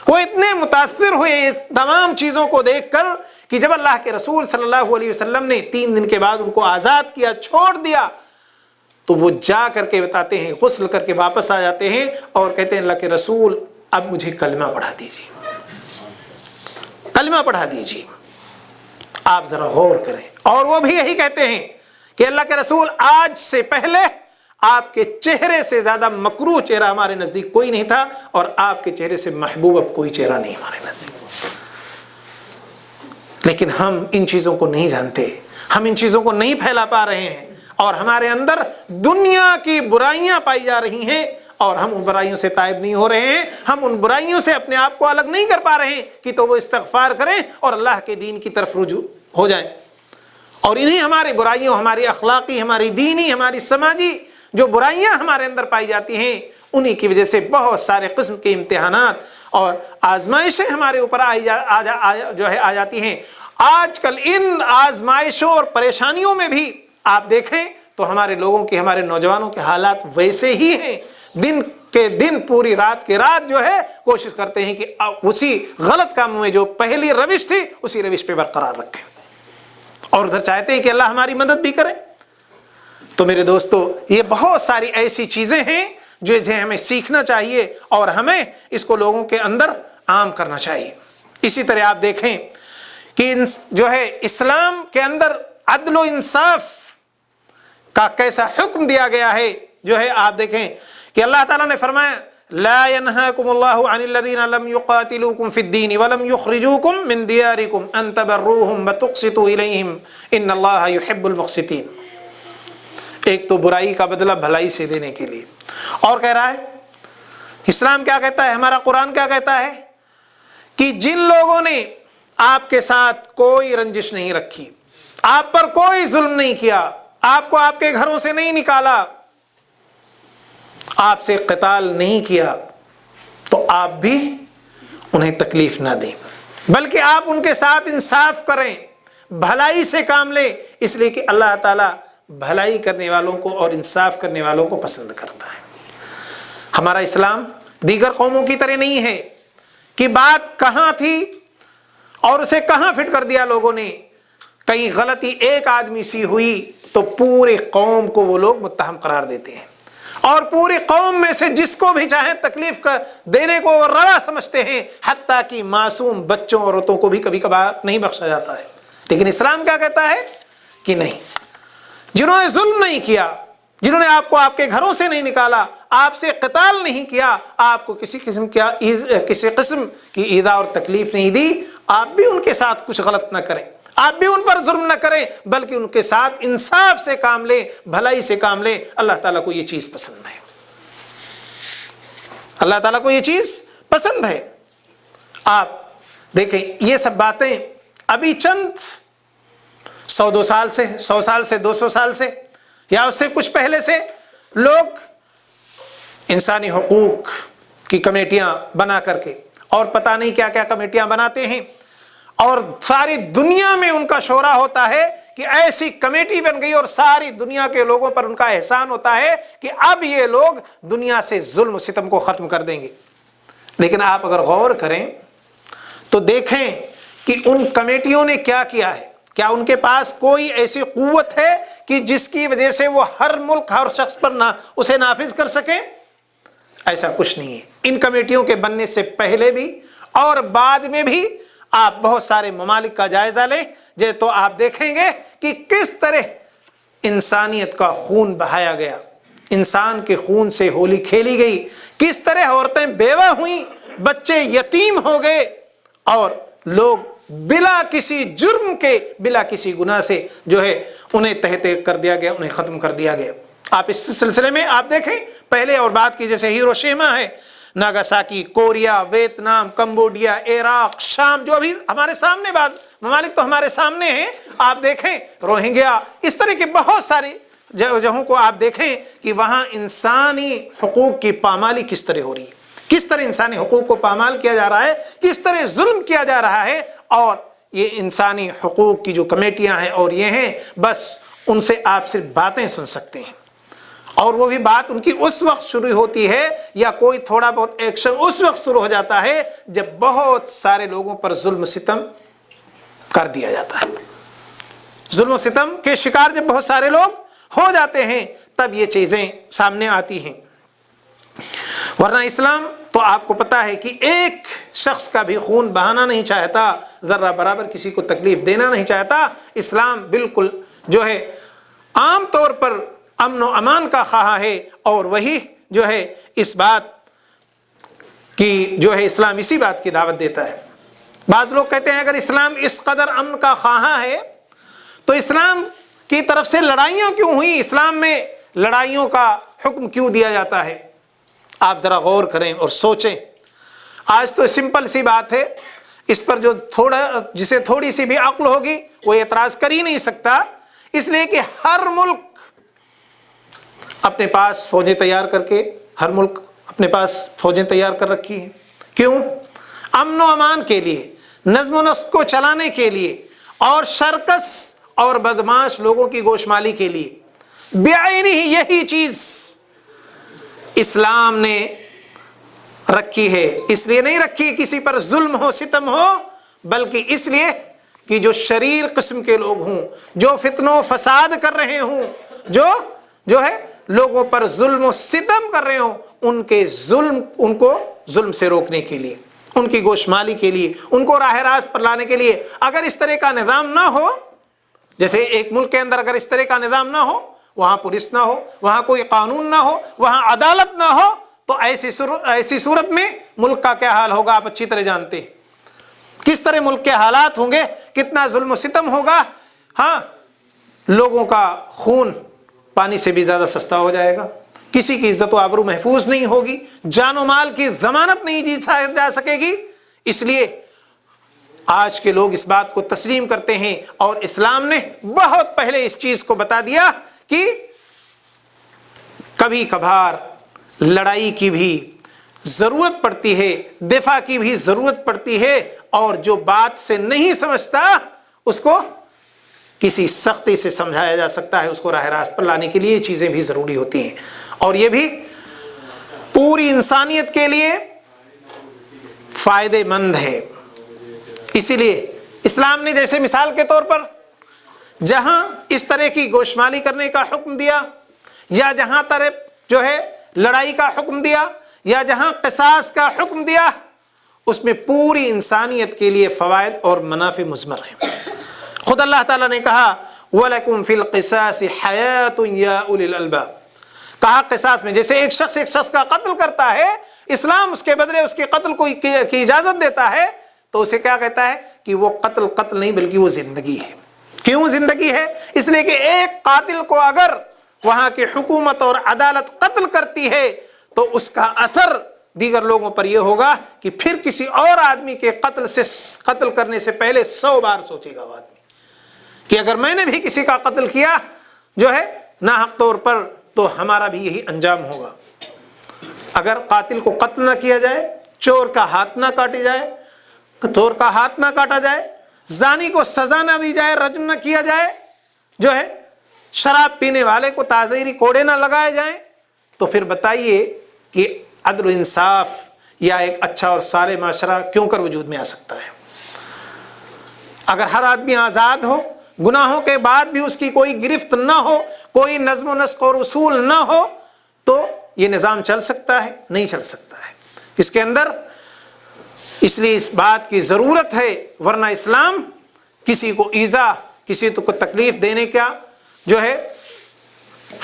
وہ اتنے متاثر ہوئے اس تمام چیزوں کو دیکھ کر کہ جب اللہ کے رسول صلی اللہ علیہ وسلم نے 3 دن کے بعد ان کو آزاد کیا، چھوڑ دیا، تو وہ جا کر کے بتاتے ہیں، غسل کر کے واپس آ جاتے ہیں اور کہتے ہیں اللہ کے رسول اب مجھے کلمہ پڑھا دیجیے، کلمہ پڑھا دیجیے۔ آپ ذرا غور کریں، اور وہ بھی یہی کہتے ہیں کہ اللہ کے رسول آج سے پہلے آپ کے چہرے سے زیادہ مکروہ چہرہ ہمارے نزدیک کوئی نہیں تھا اور آپ کے چہرے سے محبوب اب کوئی چہرہ نہیں ہمارے نزدیک۔ لیکن ہم ان چیزوں کو نہیں جانتے، ہم ان چیزوں کو نہیں پھیلا پا رہے ہیں اور ہمارے اندر دنیا کی برائیاں پائی جا رہی ہیں اور ہم ان برائیوں سے تائب نہیں ہو رہے ہیں، ہم ان برائیوں سے اپنے آپ کو الگ نہیں کر پا رہے ہیں کہ تو وہ استغفار کریں اور اللہ کے دین کی طرف رجوع ہو جائیں۔ اور انہیں ہماری برائیوں، ہماری اخلاقی، ہماری دینی، ہماری سماجی جو برائیاں ہمارے اندر پائی جاتی ہیں، انہی کی وجہ سے بہت سارے قسم کے امتحانات اور آزمائشیں ہمارے اوپر آ جاتی ہیں۔ آج کل ان آزمائشوں اور پریشانیوں میں بھی آپ دیکھیں تو ہمارے لوگوں کے، ہمارے نوجوانوں کے حالات ویسے ہی ہیں، دن کے دن پوری رات کے رات جو ہے کوشش کرتے ہیں کہ اسی غلط کاموں میں جو پہلی روش تھی اسی روش پہ برقرار رکھیں اور ادھر چاہتے ہیں کہ اللہ ہماری مدد بھی کرے۔ تو میرے دوستو، یہ بہت ساری ایسی چیزیں ہیں جو ہمیں سیکھنا چاہیے اور ہمیں اس کو لوگوں کے اندر عام کرنا چاہیے۔ اسی طرح آپ دیکھیں کہ جو ہے اسلام کے اندر عدل و انصاف کا کیسا حکم دیا گیا ہے، جو ہے آپ دیکھیں کہ اللہ تعالیٰ نے فرمایا لا ينهاكم الله عن الذين لم يقاتلوكم في الدين ولم يخرجوكم من دياركم ان تبروهم وتقسطوا اليهم ان الله يحب المقسطين۔ ایک تو برائی کا بدلہ بھلائی سے دینے کے لیے، اور کہہ رہا ہے اسلام کیا کہتا ہے، ہمارا قرآن کیا کہتا ہے کہ جن لوگوں نے آپ کے ساتھ کوئی رنجش نہیں رکھی، آپ پر کوئی ظلم نہیں کیا، آپ کو آپ کے گھروں سے نہیں نکالا، آپ سے قتال نہیں کیا، تو آپ بھی انہیں تکلیف نہ دیں، بلکہ آپ ان کے ساتھ انصاف کریں، بھلائی سے کام لیں، اس لیے کہ اللہ تعالیٰ بھلائی کرنے والوں کو اور انصاف کرنے والوں کو پسند کرتا ہے۔ ہمارا اسلام دیگر قوموں کی طرح نہیں ہے کہ بات کہاں تھی اور اسے کہاں فٹ کر دیا لوگوں نے، کہیں غلطی ایک آدمی سی ہوئی تو پورے قوم کو وہ لوگ متہم قرار دیتے ہیں اور پوری قوم میں سے جس کو بھی چاہیں تکلیف دینے کو وہ روا سمجھتے ہیں، حتیٰ کہ معصوم بچوں اور عورتوں کو بھی کبھی کبھار نہیں بخشا جاتا ہے۔ لیکن اسلام کیا کہتا ہے کہ نہیں، جنہوں نے ظلم نہیں کیا، جنہوں نے آپ کو آپ کے گھروں سے نہیں نکالا، آپ سے قتال نہیں کیا، آپ کو کسی قسم کی ایذا اور تکلیف نہیں دی، آپ بھی ان کے ساتھ کچھ غلط نہ کریں، آپ بھی ان پر ظلم نہ کریں، بلکہ ان کے ساتھ انصاف سے کام لیں، بھلائی سے کام لیں۔ اللہ تعالیٰ کو یہ چیز پسند ہے، اللہ تعالیٰ کو یہ چیز پسند ہے۔ آپ دیکھیں یہ سب باتیں ابھی چند 100 سال سے 200 سال سے یا اس سے کچھ پہلے سے لوگ انسانی حقوق کی کمیٹیاں بنا کر کے اور پتہ نہیں کیا کیا کمیٹیاں بناتے ہیں، اور ساری دنیا میں ان کا شورا ہوتا ہے کہ ایسی کمیٹی بن گئی اور ساری دنیا کے لوگوں پر ان کا احسان ہوتا ہے کہ اب یہ لوگ دنیا سے ظلم و ستم کو ختم کر دیں گے۔ لیکن آپ اگر غور کریں تو دیکھیں کہ ان کمیٹیوں نے کیا کیا ہے. کیا ان کے پاس کوئی ایسی قوت ہے کہ جس کی وجہ سے وہ ہر ملک ہر شخص پر اسے نافذ کر سکیں؟ ایسا کچھ نہیں ہے. ان کمیٹیوں کے بننے سے پہلے بھی اور بعد میں بھی آپ بہت سارے ممالک کا جائزہ لیں تو آپ دیکھیں گے کہ کس طرح انسانیت کا خون بہایا گیا، انسان کے خون سے ہولی کھیلی گئی، کس طرح عورتیں بیوہ ہوئیں، بچے یتیم ہو گئے، اور لوگ بلا کسی جرم کے، بلا کسی گناہ سے انہیں تہتے کر دیا گیا، انہیں ختم کر دیا گیا. آپ اس سلسلے میں آپ دیکھیں پہلے اور بعد کی، جیسے ہیروشیما ہے، Nagasaki, Korea, Vietnam, Cambodia, Iraq, شام، جو ابھی ہمارے سامنے بعض ممالک تو ہمارے سامنے ہیں، آپ دیکھیں روہنگیا، اس طرح کی بہت ساری جگہوں کو آپ دیکھیں کہ وہاں انسانی حقوق کی پامالی کس طرح ہو رہی ہے، کس طرح انسانی حقوق کو پامال کیا جا رہا ہے، کس طرح ظلم کیا جا رہا ہے. اور یہ انسانی حقوق کی جو کمیٹیاں ہیں اور یہ ہیں، بس ان سے آپ صرف باتیں سن سکتے ہیں، اور وہ بھی بات ان کی اس وقت شروع ہوتی ہے یا کوئی تھوڑا بہت ایکشن اس وقت شروع ہو جاتا ہے جب بہت سارے لوگوں پر ظلم و ستم کر دیا جاتا ہے. ظلم و ستم کے شکار جب بہت سارے لوگ ہو جاتے ہیں تب یہ چیزیں سامنے آتی ہیں. ورنہ اسلام تو آپ کو پتا ہے کہ ایک شخص کا بھی خون بہانا نہیں چاہتا، ذرہ برابر کسی کو تکلیف دینا نہیں چاہتا. اسلام بالکل عام طور پر امن و امان کا خواہاں ہے، اور وہی اس بات کی اسلام اسی بات کی دعوت دیتا ہے. بعض لوگ کہتے ہیں اگر اسلام اس قدر امن کا خواہاں ہے تو اسلام کی طرف سے لڑائیاں کیوں ہوئی، اسلام میں لڑائیوں کا حکم کیوں دیا جاتا ہے؟ آپ ذرا غور کریں اور سوچیں. آج تو سمپل سی بات ہے، اس پر جسے تھوڑی سی بھی عقل ہوگی وہ اعتراض کر ہی نہیں سکتا، اس لیے کہ ہر ملک اپنے پاس فوجیں تیار کر کے، ہر ملک اپنے پاس فوجیں تیار کر رکھی ہیں. کیوں؟ امن و امان کے لیے، نظم و نسق کو چلانے کے لیے، اور شرکس اور بدماش لوگوں کی گوشمالی کے لیے. بعینی ہی یہی چیز اسلام نے رکھی ہے. اس لیے نہیں رکھی کسی پر ظلم ہو ستم ہو، بلکہ اس لیے کہ جو شریر قسم کے لوگ ہوں، جو فتن و فساد کر رہے ہوں، جو لوگوں پر ظلم و ستم کر رہے ہوں، ان کو ظلم سے روکنے کے لیے، ان کی گوشمالی کے لیے، ان کو راہ راست پر لانے کے لیے. اگر اس طرح کا نظام نہ ہو، جیسے ایک ملک کے اندر اگر اس طرح کا نظام نہ ہو، وہاں پولیس نہ ہو، وہاں کوئی قانون نہ ہو، وہاں عدالت نہ ہو، تو ایسی صورت میں ملک کا کیا حال ہوگا آپ اچھی طرح جانتے ہیں. کس طرح ملک کے حالات ہوں گے، کتنا ظلم و ستم ہوگا. ہاں، لوگوں کا خون پانی سے بھی زیادہ سستا ہو جائے گا، کسی کی عزت و آبرو محفوظ نہیں ہوگی، جان و مال کی ضمانت نہیں دی جا سکے گی. اس لیے آج کے لوگ اس بات کو تسلیم کرتے ہیں، اور اسلام نے بہت پہلے اس چیز کو بتا دیا کہ کبھی کبھار لڑائی کی بھی ضرورت پڑتی ہے، دفاع کی بھی ضرورت پڑتی ہے، اور جو بات سے نہیں سمجھتا اس کو کسی سختی سے سمجھایا جا سکتا ہے، اس کو راہ راست پر لانے کے لیے یہ چیزیں بھی ضروری ہوتی ہیں. اور یہ بھی پوری انسانیت کے لیے فائدے مند ہے. اسی لیے اسلام نے جیسے مثال کے طور پر جہاں اس طرح کی گوشمالی کرنے کا حکم دیا، یا جہاں طرف لڑائی کا حکم دیا، یا جہاں قصاص کا حکم دیا، اس میں پوری انسانیت کے لیے فوائد اور منافع مضمر ہیں. خود اللہ تعالیٰ نے کہا وَلَكُمْ فِي الْقِصَاصِ حَيَاةٌ يَا أُولِي الْأَلْبَابِ. کہا قصاص میں جیسے ایک شخص کا قتل کرتا ہے، اسلام اس کے بدلے اس کے قتل کو کی اجازت دیتا ہے، تو اسے کیا کہتا ہے کہ وہ قتل نہیں بلکہ وہ زندگی ہے. کیوں زندگی ہے؟ اس لیے کہ ایک قاتل کو اگر وہاں کی حکومت اور عدالت قتل کرتی ہے تو اس کا اثر دیگر لوگوں پر یہ ہوگا کہ پھر کسی اور آدمی کے قتل کرنے سے پہلے 100 بار سوچے گا وہ آدمی کہ اگر میں نے بھی کسی کا قتل کیا ناحق طور پر تو ہمارا بھی یہی انجام ہوگا. اگر قاتل کو قتل نہ کیا جائے، چور کا ہاتھ نہ کاٹا جائے، زانی کو سزا نہ دی جائے، رجم نہ کیا جائے، شراب پینے والے کو تعزیری کوڑے نہ لگائے جائیں، تو پھر بتائیے کہ عدل و انصاف یا ایک اچھا اور صالح معاشرہ کیوں کر وجود میں آ سکتا ہے؟ اگر ہر آدمی آزاد ہو، گناہوں کے بعد بھی اس کی کوئی گرفت نہ ہو، کوئی نظم و نسق اور اصول نہ ہو، تو یہ نظام چل سکتا ہے؟ نہیں چل سکتا ہے۔ اس کے اندر اس لیے اس بات کی ضرورت ہے، ورنہ اسلام کسی کو ایذا، کسی کو تکلیف دینے کا جو ہے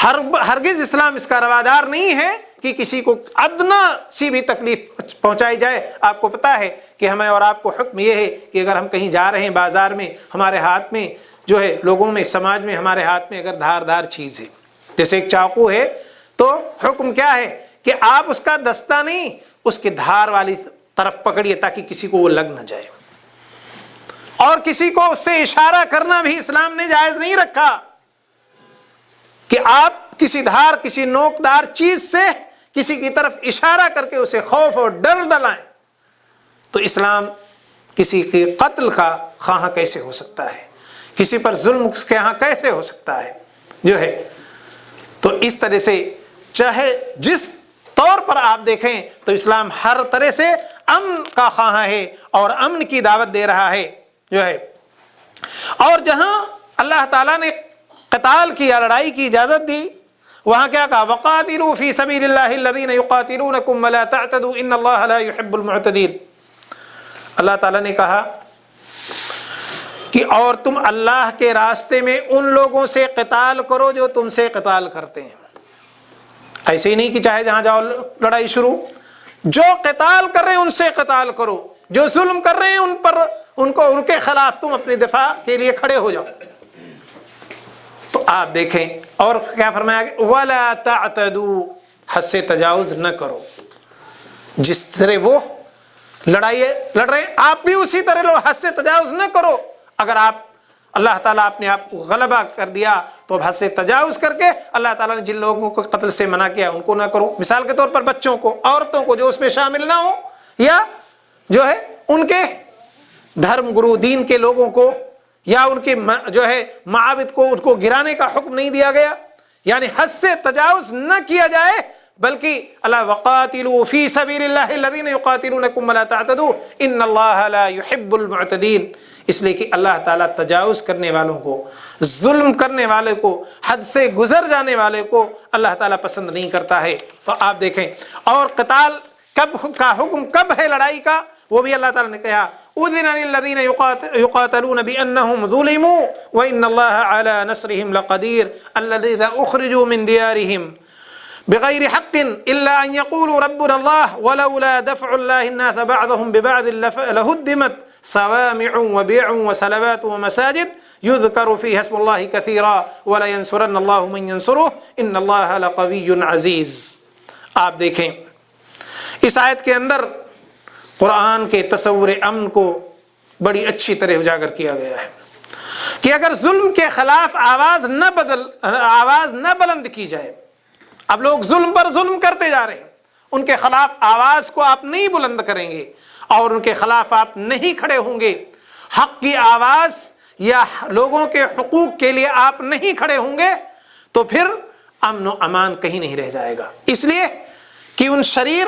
ہرگز اسلام اس کا روادار نہیں ہے کہ کسی کو ادنا سی بھی تکلیف پہنچائی جائے۔ آپ کو پتا ہے کہ ہمیں اور آپ کو حکم یہ ہے کہ اگر ہم کہیں جا رہے ہیں بازار میں، ہمارے ہاتھ میں جو ہے، لوگوں میں، سماج میں ہمارے ہاتھ میں اگر دھاردار چیز ہے، جیسے ایک چاقو ہے، تو حکم کیا ہے کہ آپ اس کا دستہ نہیں، اس کی دھار والی طرف پکڑیے تاکہ کسی کو وہ لگ نہ جائے۔ اور کسی کو اس سے اشارہ کرنا بھی اسلام نے جائز نہیں رکھا کہ آپ کسی دھار، کسی نوکدار چیز سے کسی کی طرف اشارہ کر کے اسے خوف اور ڈر دلائیں۔ تو اسلام کسی کے قتل کا خواہاں کیسے ہو سکتا ہے؟ کسی پر ظلم کے یہاں کیسے ہو سکتا ہے جو ہے؟ تو اس طرح سے چاہے جس طور پر آپ دیکھیں تو اسلام ہر طرح سے امن کا خواہاں ہے اور امن کی دعوت دے رہا ہے جو ہے۔ اور جہاں اللہ تعالیٰ نے قتال کی یا لڑائی کی اجازت دی، وہاں کیا کہا؟ وَقَاتِلُوا فِي سَبِيلِ اللَّهِ الَّذِينَ يُقَاتِلُونَكُمْ وَلَا تَعْتَدُوا إِنَّ اللَّهَ لَا يُحِبُّ الْمُعْتَدِينَ۔ اللہ تعالیٰ نے کہا کہ اور تم اللہ کے راستے میں ان لوگوں سے قتال کرو جو تم سے قتال کرتے ہیں۔ ایسے ہی نہیں کہ چاہے جہاں جاؤ لڑائی شروع، جو قتال کر رہے ہیں ان سے قتال کرو، جو ظلم کر رہے ہیں ان پر، ان کے خلاف تم اپنی دفاع کے لیے کھڑے ہو جاؤ۔ تو آپ دیکھیں اور کیا فرمایا گیا؟ وَلَا تَعْتَدُوا، حد سے تجاوز نہ کرو۔ جس طرح وہ لڑائی لڑ رہے ہیں آپ بھی اسی طرح لو، حد سے تجاوز نہ کرو۔ اگر آپ اللہ تعالیٰ اپنے آپ کو غلبہ کر دیا تو اب حد سے تجاوز کر کے اللہ تعالیٰ نے جن لوگوں کو قتل سے منع کیا ان کو نہ کرو۔ مثال کے طور پر بچوں کو، عورتوں کو جو اس میں شامل نہ ہو، یا جو ہے ان کے دھرم گرو دین کے لوگوں کو، یا ان کے جو ہے معابد کو، ان کو گرانے کا حکم نہیں دیا گیا۔ یعنی حد سے تجاوز نہ کیا جائے، بلکہ اللہ وَقَاتِلُوا فِي سَبِيلِ اللَّهِ الَّذِينَ يُقَاتِلُونَكُمْ وَلَا تَعْتَدُوا إِنَّ اللَّهَ لَا يُحِبُّ الْمُعْتَدِينَ۔ اس لیے کہ اللہ تعالیٰ تجاوز کرنے والوں کو، ظلم کرنے والے کو، حد سے گزر جانے والے کو اللہ تعالیٰ پسند نہیں کرتا ہے۔ تو آپ دیکھیں، اور قتال کا حکم کب ہے لڑائی کا، وہ بھی اللہ تعالیٰ نے کہا اُذِنَ لِلَّذِينَ يُقَاتَلُونَ بِأَنَّهُمْ ظُلِمُوا وَإِنَّ اللَّهَ عَلَى نَصْرِهِمْ لَقَدِيرٌ الَّذِينَ أُخْرِجُوا مِنْ دِيَارِهِمْ بغير حق إلا أن يقولوا ربنا الله ولولا دفع الله الناس بعضهم ببعض لهدمت صوامع وبيع وصلوات ومساجد يذكر فيها اسم الله كثيرا ولا ينصرن الله من ينصره إن الله لقوي عزيز۔ آپ دیکھیں اس آیت کے اندر قرآن کے تصور امن کو بڑی اچھی طرح اجاگر کیا گیا ہے کہ اگر ظلم کے خلاف آواز نہ بلند کی جائے، اب لوگ ظلم پر ظلم کرتے جا رہے ہیں، ان کے خلاف آواز کو آپ نہیں بلند کریں گے اور ان کے خلاف آپ نہیں کھڑے ہوں گے، حق کی آواز یا لوگوں کے حقوق کے لیے آپ نہیں کھڑے ہوں گے، تو پھر امن و امان کہیں نہیں رہ جائے گا۔ اس لیے کہ ان شریر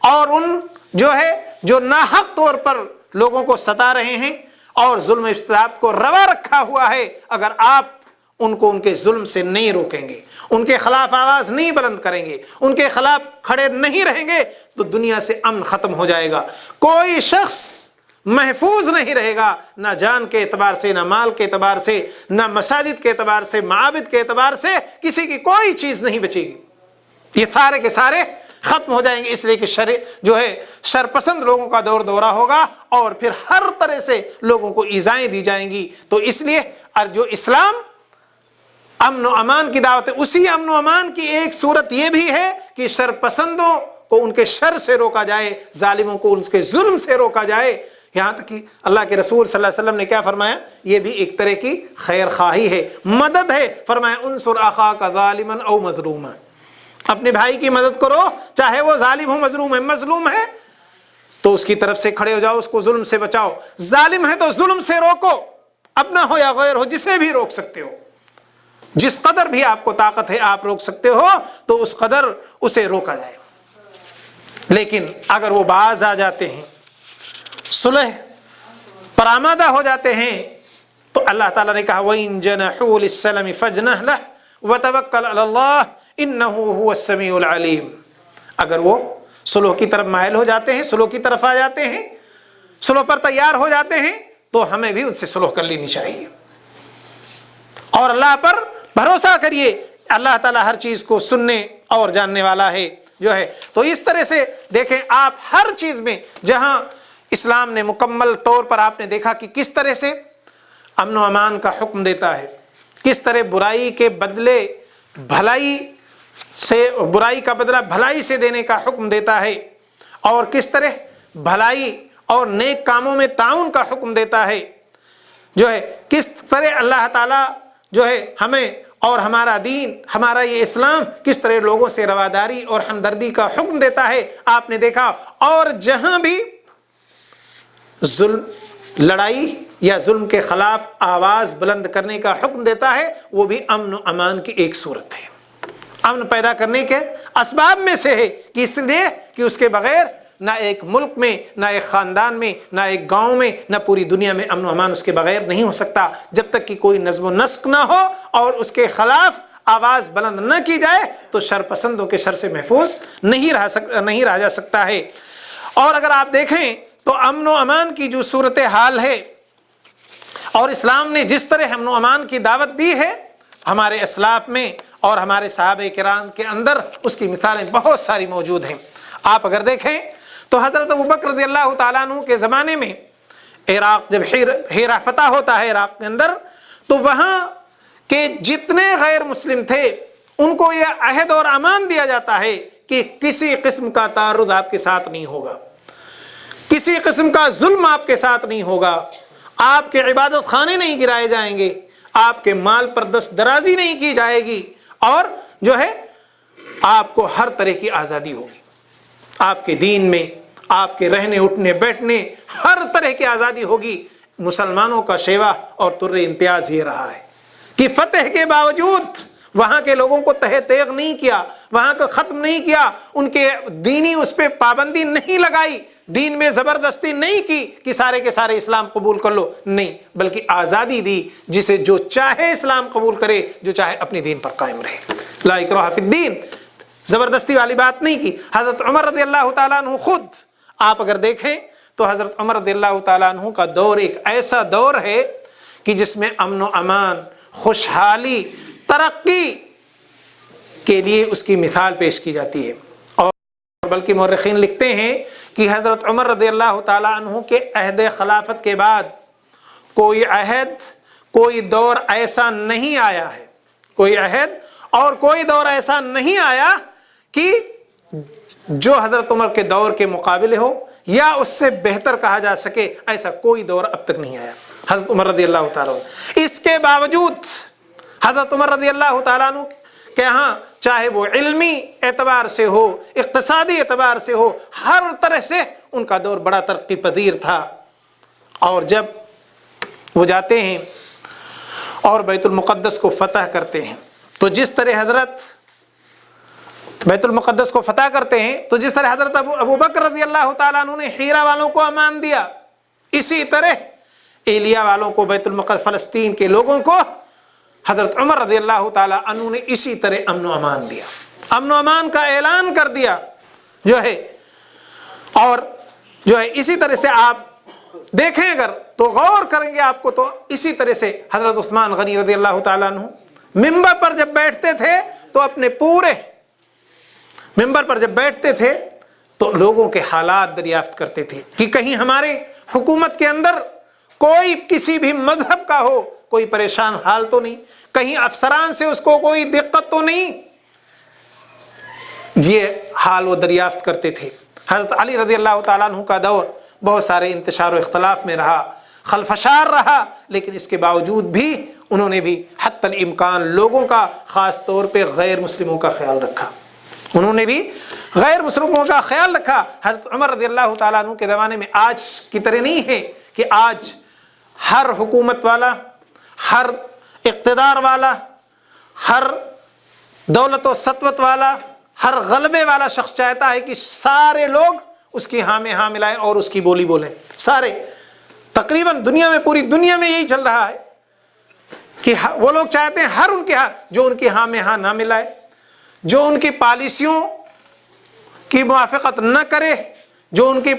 اور ان جو ناحق طور پر لوگوں کو ستا رہے ہیں اور ظلم افساد کو روا رکھا ہوا ہے، اگر آپ ان کو ان کے ظلم سے نہیں روکیں گے، ان کے خلاف آواز نہیں بلند کریں گے، ان کے خلاف کھڑے نہیں رہیں گے، تو دنیا سے امن ختم ہو جائے گا۔ کوئی شخص محفوظ نہیں رہے گا، نہ جان کے اعتبار سے، نہ مال کے اعتبار سے، نہ مساجد کے اعتبار سے، معابد کے اعتبار سے، کسی کی کوئی چیز نہیں بچے گی۔ یہ سارے کے سارے ختم ہو جائیں گے، اس لیے کہ شرپسند لوگوں کا دور دورہ ہوگا اور پھر ہر طرح سے لوگوں کو ایذائیں دی جائیں گی۔ تو اس لیے جو اسلام امن و امان کی دعوت ہے، اسی امن و امان کی ایک صورت یہ بھی ہے کہ شرپسندوں کو ان کے شر سے روکا جائے، ظالموں کو ان کے ظلم سے روکا جائے۔ یہاں تک کہ اللہ کے رسول صلی اللہ علیہ وسلم نے کیا فرمایا؟ یہ بھی ایک طرح کی خیر خواہی ہے، مدد ہے۔ فرمایا انصر اخاک ظالما او مظلوما، اپنے بھائی کی مدد کرو چاہے وہ ظالم ہو، مظلوم ہے تو اس کی طرف سے کھڑے ہو جاؤ، اس کو ظلم سے بچاؤ۔ ظالم ہے تو ظلم سے روکو، اپنا ہو یا غیر ہو، جسے بھی روک سکتے ہو، جس قدر بھی آپ کو طاقت ہے آپ روک سکتے ہو تو اس قدر اسے روکا جائے۔ لیکن اگر وہ باز آ جاتے ہیں، صلح پر آمادہ ہو جاتے ہیں، تو اللہ تعالیٰ نے کہا وَإِن جَنَحُوا لِلسَّلَمِ فَاجْنَحْ لَهُ وَتَوَكَّلْ عَلَى اللَّهِ إِنَّهُ هُوَ السَّمِيعُ الْعَلِيمُ۔ اگر وہ صلح کی طرف مائل ہو جاتے ہیں، صلح کی طرف آ جاتے ہیں، صلح پر تیار ہو جاتے ہیں، تو ہمیں بھی ان سے صلح کر لینی چاہیے اور اللہ پر بھروسہ کریے، اللہ تعالیٰ ہر چیز کو سننے اور جاننے والا ہے جو ہے۔ تو اس طرح سے دیکھیں آپ ہر چیز میں جہاں اسلام نے مکمل طور پر آپ نے دیکھا کہ کس طرح سے امن و امان کا حکم دیتا ہے، کس طرح برائی کے بدلے بھلائی سے، برائی کا بدلہ بھلائی سے دینے کا حکم دیتا ہے، اور کس طرح بھلائی اور نیک کاموں میں تعاون کا حکم دیتا ہے جو ہے، کس طرح اللہ تعالیٰ جو ہے ہمیں اور ہمارا دین، ہمارا یہ اسلام کس طرح لوگوں سے رواداری اور ہمدردی کا حکم دیتا ہے آپ نے دیکھا۔ اور جہاں بھی ظلم، لڑائی یا ظلم کے خلاف آواز بلند کرنے کا حکم دیتا ہے، وہ بھی امن و امان کی ایک صورت ہے، امن پیدا کرنے کے اسباب میں سے ہے، کہ اس لیے کہ اس کے بغیر نہ ایک ملک میں، نہ ایک خاندان میں، نہ ایک گاؤں میں، نہ پوری دنیا میں امن و امان اس کے بغیر نہیں ہو سکتا، جب تک کہ کوئی نظم و نسق نہ ہو اور اس کے خلاف آواز بلند نہ کی جائے تو شر پسندوں کے شر سے محفوظ نہیں رہ جا سکتا ہے۔ اور اگر آپ دیکھیں تو امن و امان کی جو صورتحال ہے اور اسلام نے جس طرح امن و امان کی دعوت دی ہے ہمارے اسلاف میں اور ہمارے صحابہ کرام کے اندر، اس کی مثالیں بہت ساری موجود ہیں۔ آپ اگر دیکھیں تو حضرت ابوبکر رضی اللہ تعالیٰ عنہ کے زمانے میں عراق، جب ہیرا فتح ہوتا ہے عراق کے اندر، تو وہاں کے جتنے غیر مسلم تھے ان کو یہ عہد اور امان دیا جاتا ہے کہ کسی قسم کا تعرض آپ کے ساتھ نہیں ہوگا، کسی قسم کا ظلم آپ کے ساتھ نہیں ہوگا، آپ کے عبادت خانے نہیں گرائے جائیں گے، آپ کے مال پر دست درازی نہیں کی جائے گی، اور جو ہے آپ کو ہر طرح کی آزادی ہوگی، آپ کے دین میں، آپ کے رہنے اٹھنے بیٹھنے ہر طرح کی آزادی ہوگی۔ مسلمانوں کا شیوا اور تر امتیاز یہ رہا ہے کہ فتح کے باوجود وہاں کے لوگوں کو تہہ تیغ نہیں کیا، وہاں کو ختم نہیں کیا، ان کے دینی اس پہ پابندی نہیں لگائی، دین میں زبردستی نہیں کی کہ سارے کے سارے اسلام قبول کر لو، نہیں، بلکہ آزادی دی، جسے جو چاہے اسلام قبول کرے، جو چاہے اپنے دین پر قائم رہے، لا اکراہ فی الدین، زبردستی والی بات نہیں کی۔ حضرت عمر رضی اللہ تعالیٰ عنہ خود آپ اگر دیکھیں تو حضرت عمر رضی اللہ تعالیٰ عنہ کا دور ایک ایسا دور ہے کہ جس میں امن و امان، خوشحالی، ترقی کے لیے اس کی مثال پیش کی جاتی ہے، اور بلکہ مورخین لکھتے ہیں کہ حضرت عمر رضی اللہ تعالیٰ عنہ کے عہد خلافت کے بعد کوئی عہد، کوئی دور ایسا نہیں آیا ہے، کوئی عہد اور کوئی دور ایسا نہیں آیا کہ جو حضرت عمر کے دور کے مقابلے ہو یا اس سے بہتر کہا جا سکے، ایسا کوئی دور اب تک نہیں آیا حضرت عمر رضی اللہ تعالیٰ عنہ۔ اس کے باوجود حضرت عمر رضی اللہ تعالیٰ عنہ کہ ہاں چاہے وہ علمی اعتبار سے ہو، اقتصادی اعتبار سے ہو، ہر طرح سے ان کا دور بڑا ترقی پذیر تھا۔ اور جب وہ جاتے ہیں اور بیت المقدس کو فتح کرتے ہیں، تو جس طرح حضرت بیت المقدس کو فتح کرتے ہیں، تو جس طرح حضرت ابوبکر رضی اللہ تعالیٰ عنہ نے ہیرا والوں کو امان دیا، اسی طرح ایلیا والوں کو، بیت المقدس فلسطین کے لوگوں کو حضرت عمر رضی اللہ تعالیٰ عنہ نے اسی طرح امن و امان دیا، امن و امان کا اعلان کر دیا جو ہے۔ اور جو ہے اسی طرح سے آپ دیکھیں اگر تو غور کریں گے آپ کو، تو اسی طرح سے حضرت عثمان غنی رضی اللہ تعالیٰ عنہ منبر پر جب بیٹھتے تھے تو اپنے پورے منبر پر جب بیٹھتے تھے تو لوگوں کے حالات دریافت کرتے تھے کہ کہیں ہمارے حکومت کے اندر کوئی کسی بھی مذہب کا ہو کوئی پریشان حال تو نہیں، کہیں افسران سے اس کو کوئی دقت تو نہیں، یہ حال وہ دریافت کرتے تھے۔ حضرت علی رضی اللہ تعالیٰ عنہ کا دور بہت سارے انتشار و اختلاف میں رہا، خلفشار رہا، لیکن اس کے باوجود بھی انہوں نے بھی حتی الامکان لوگوں کا، خاص طور پہ غیر مسلموں کا خیال رکھا، انہوں نے بھی غیر مسلموں کا خیال رکھا۔ حضرت عمر رضی اللہ تعالیٰ عنہ کے زمانے میں آج کی طرح نہیں ہے کہ آج ہر حکومت والا، ہر اقتدار والا، ہر دولت و سطوت والا، ہر غلبے والا شخص چاہتا ہے کہ سارے لوگ اس کی ہاں میں ہاں ملائیں اور اس کی بولی بولیں. سارے تقریباً دنیا میں، پوری دنیا میں یہی چل رہا ہے کہ وہ لوگ چاہتے ہیں ہر ان کے ہاں، جو ان کی ہاں میں ہاں نہ ملائے، جو ان کی پالیسیوں کی موافقت نہ کرے، جو ان کی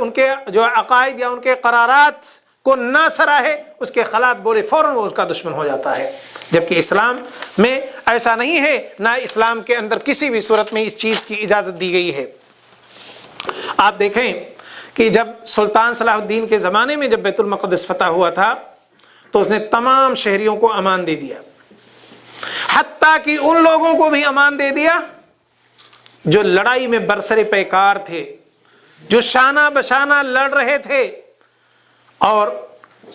ان کے عقائد یا ان کے قرارات کو نہ سراہے، اس کے خلاف بولے فوراً وہ اس کا دشمن ہو جاتا ہے. جبکہ اسلام میں ایسا نہیں ہے، نہ اسلام کے اندر کسی بھی صورت میں اس چیز کی اجازت دی گئی ہے. آپ دیکھیں کہ جب سلطان صلاح الدین کے زمانے میں جب بیت المقدس فتح ہوا تھا تو اس نے تمام شہریوں کو امان دے دیا، حتیٰ کہ ان لوگوں کو بھی امان دے دیا جو لڑائی میں برسر پیکار تھے، جو شانہ بشانہ لڑ رہے تھے، اور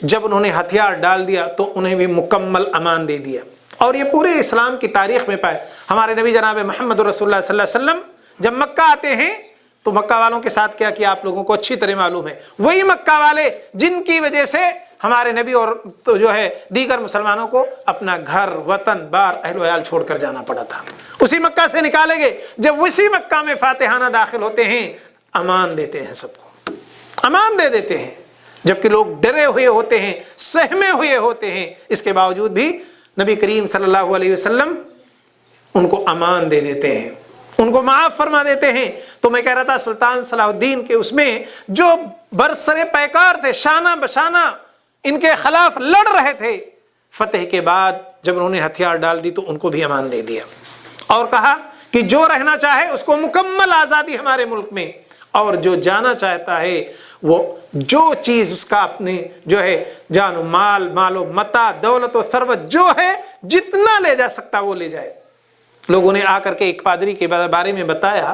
جب انہوں نے ہتھیار ڈال دیا تو انہیں بھی مکمل امان دے دیا. اور یہ پورے اسلام کی تاریخ میں پائے. ہمارے نبی جناب محمد رسول اللہ صلی اللہ علیہ وسلم جب مکہ آتے ہیں تو مکہ والوں کے ساتھ کیا کیا آپ لوگوں کو اچھی طرح معلوم ہے. وہی مکہ والے جن کی وجہ سے ہمارے نبی اور تو جو ہے دیگر مسلمانوں کو اپنا گھر، وطن، بار، اہل و عیال چھوڑ کر جانا پڑا تھا. اسی مکہ سے نکالے گئے. جب اسی مکہ میں فاتحانہ داخل ہوتے ہیں، امان دیتے ہیں، سب کو امان دے دیتے ہیں، جبکہ لوگ ڈرے ہوئے ہوتے ہیں، سہمے ہوئے ہوتے ہیں. اس کے باوجود بھی نبی کریم صلی اللہ علیہ وسلم ان کو امان دے دیتے ہیں، ان کو معاف فرما دیتے ہیں. تو میں کہہ رہا تھا سلطان صلاح الدین کے اس میں جو برسر پیکار تھے، شانہ بشانہ ان کے خلاف لڑ رہے تھے، فتح کے بعد جب انہوں نے ہتھیار ڈال دی تو ان کو بھی امان دے دیا اور کہا کہ جو رہنا چاہے اس کو مکمل آزادی ہمارے ملک میں، اور جو جانا چاہتا ہے وہ جو چیز اس کا اپنے جو ہے جان و مال، مال و متاع، دولت و ثروت جو ہے جتنا لے جا سکتا وہ لے جائے. لوگوں نے آ کر کے ایک پادری کے بارے میں بتایا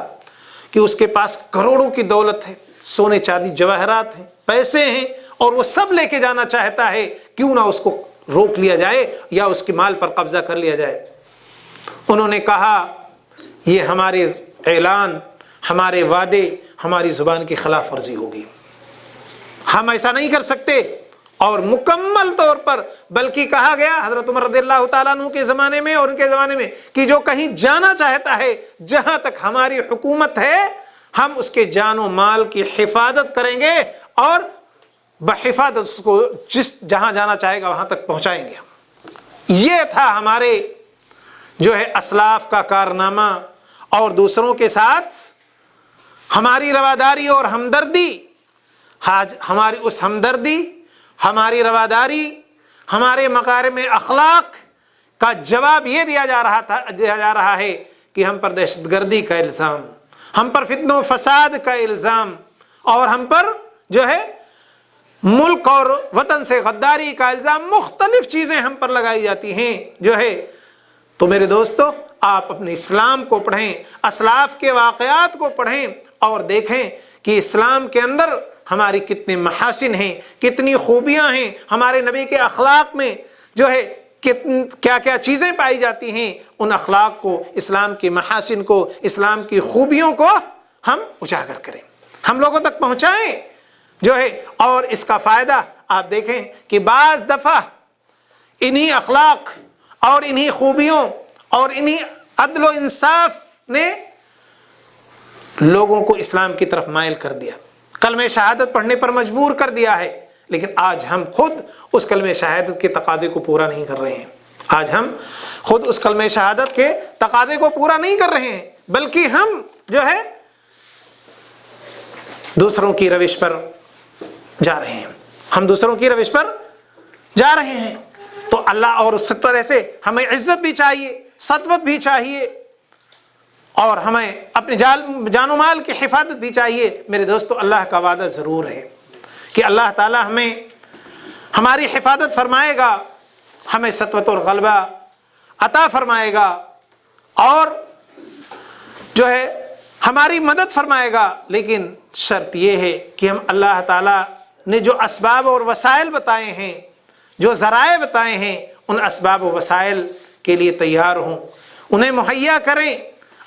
کہ اس کے پاس کروڑوں کی دولت ہے، سونے چاندی جواہرات ہیں، پیسے ہیں، اور وہ سب لے کے جانا چاہتا ہے، کیوں نہ اس کو روک لیا جائے یا اس کے مال پر قبضہ کر لیا جائے. انہوں نے کہا یہ ہمارے اعلان، ہمارے وعدے، ہماری زبان کی خلاف ورزی ہوگی، ہم ایسا نہیں کر سکتے. اور مکمل طور پر بلکہ کہا گیا حضرت عمر رضی اللہ تعالیٰ عنہ کے زمانے میں اور ان کے زمانے میں کہ جو کہیں جانا چاہتا ہے، جہاں تک ہماری حکومت ہے ہم اس کے جان و مال کی حفاظت کریں گے اور بحفاظت اس کو جہاں جانا چاہے گا وہاں تک پہنچائیں گے. یہ تھا ہمارے جو ہے اسلاف کا کارنامہ، اور دوسروں کے ساتھ ہماری رواداری اور ہمدردی. آج ہماری اس ہمدردی، ہماری رواداری، ہمارے مکارم اخلاق کا جواب یہ دیا جا رہا ہے کہ ہم پر دہشت گردی کا الزام، ہم پر فتنہ و فساد کا الزام، اور ہم پر جو ہے ملک اور وطن سے غداری کا الزام، مختلف چیزیں ہم پر لگائی جاتی ہیں جو ہے. تو میرے دوستو، آپ اپنے اسلام کو پڑھیں، اسلاف کے واقعات کو پڑھیں اور دیکھیں کہ اسلام کے اندر ہماری کتنے محاسن ہیں، کتنی خوبیاں ہیں. ہمارے نبی کے اخلاق میں جو ہے کیا کیا چیزیں پائی جاتی ہیں. ان اخلاق کو، اسلام کے محاسن کو، اسلام کی خوبیوں کو ہم اجاگر کریں، ہم لوگوں تک پہنچائیں جو ہے. اور اس کا فائدہ آپ دیکھیں کہ بعض دفعہ انہی اخلاق اور انہی خوبیوں اور انہی عدل و انصاف نے لوگوں کو اسلام کی طرف مائل کر دیا، کلمہ شہادت پڑھنے پر مجبور کر دیا ہے. لیکن آج ہم خود اس کلمہ شہادت کے تقاضے کو پورا نہیں کر رہے ہیں. آج ہم خود اس کلمہ شہادت کے تقاضے کو پورا نہیں کر رہے ہیں، بلکہ ہم جو ہے دوسروں کی روش پر جا رہے ہیں، ہم دوسروں کی روش پر جا رہے ہیں. تو اللہ اور اس طرح سے ہمیں عزت بھی چاہیے، سطوت بھی چاہیے، اور ہمیں اپنے جان و مال کی حفاظت بھی چاہیے. میرے دوستو، اللہ کا وعدہ ضرور ہے کہ اللہ تعالی ہمیں ہماری حفاظت فرمائے گا، ہمیں سطوت اور غلبہ عطا فرمائے گا، اور جو ہے ہماری مدد فرمائے گا. لیکن شرط یہ ہے کہ ہم اللہ تعالی نے جو اسباب اور وسائل بتائے ہیں، جو ذرائع بتائے ہیں، ان اسباب و وسائل کے لیے تیار ہوں، انہیں مہیا کریں،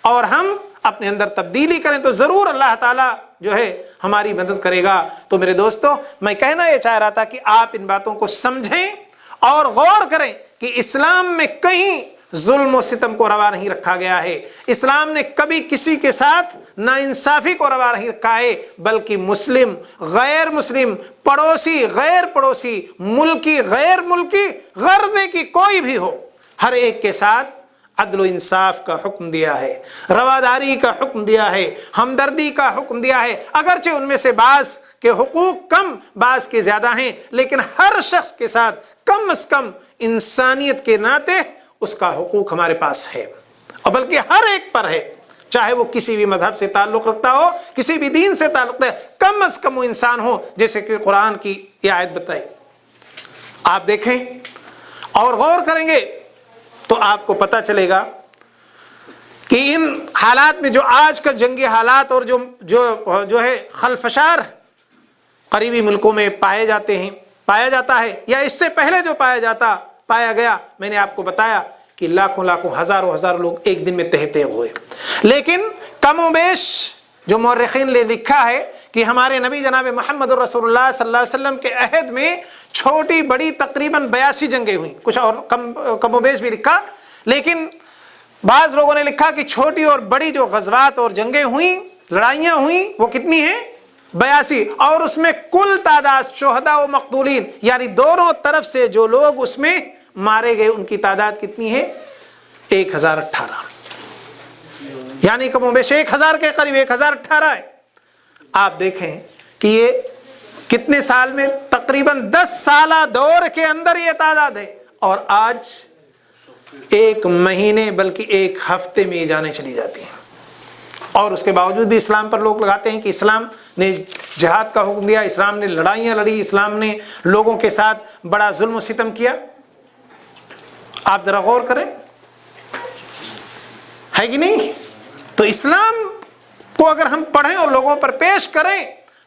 اور ہم اپنے اندر تبدیلی کریں تو ضرور اللہ تعالیٰ جو ہے ہماری مدد کرے گا. تو میرے دوستو، میں کہنا یہ چاہ رہا تھا کہ آپ ان باتوں کو سمجھیں اور غور کریں کہ اسلام میں کہیں ظلم و ستم کو روا نہیں رکھا گیا ہے۔ اسلام نے کبھی کسی کے ساتھ ناانصافی کو روا نہیں رکھا ہے، بلکہ مسلم، غیر مسلم، پڑوسی، غیر پڑوسی، ملکی، غیر ملکی، غرضے کی کوئی بھی ہو، ہر ایک کے ساتھ عدل و انصاف کا حکم دیا ہے، رواداری کا حکم دیا ہے، ہمدردی کا حکم دیا ہے۔ اگرچہ ان میں سے بعض کے حقوق کم، بعض کے زیادہ ہیں، لیکن ہر شخص کے ساتھ کم از کم انسانیت کے ناطے اس کا حقوق ہمارے پاس ہے، اور بلکہ ہر ایک پر ہے، چاہے وہ کسی بھی مذہب سے تعلق رکھتا ہو، کسی بھی دین سے تعلق رکھتا ہے، کم از کم وہ انسان ہو، جیسے کہ قرآن کی یہ آیت بتائی۔ آپ دیکھیں اور غور کریں گے تو آپ کو پتہ چلے گا کہ ان حالات میں جو آج کا جنگی حالات اور جو ہے خلفشار قریبی ملکوں میں پایا جاتا ہے، یا اس سے پہلے جو پایا گیا، میں نے آپ کو بتایا کہ لاکھوں ہزاروں لوگ ایک دن میں تہتے ہوئے، لیکن کم و بیش جو مورخین نے لکھا ہے کہ ہمارے نبی جناب محمد رسول اللہ صلی اللہ علیہ وسلم کے عہد میں چھوٹی بڑی تقریباً 82 جنگیں ہوئیں، کچھ اور کم و بیش بھی لکھا، لیکن بعض لوگوں نے لکھا کہ چھوٹی اور بڑی جو غزوات اور جنگیں ہوئیں، لڑائیاں ہوئیں، وہ کتنی ہیں؟ 82، اور اس میں کل تعداد شہداء و مقتولین یعنی دونوں طرف سے جو لوگ اس میں مارے گئے ان کی تعداد کتنی ہے؟ 1018، یعنی کم و بیش 1000 کے قریب 1018 ہے۔ آپ دیکھیں کہ یہ کتنے سال میں، تقریباً 10 سالہ دور کے اندر یہ تعداد ہے، اور آج ایک مہینے بلکہ ایک ہفتے میں یہ جانیں چلی جاتی ہیں، اور اس کے باوجود بھی اسلام پر لوگ لگاتے ہیں کہ اسلام نے جہاد کا حکم دیا، اسلام نے لڑائیاں لڑی، اسلام نے لوگوں کے ساتھ بڑا ظلم و ستم کیا۔ آپ ذرا غور کریں، ہے کہ نہیں؟ تو اسلام کو اگر ہم پڑھیں اور لوگوں پر پیش کریں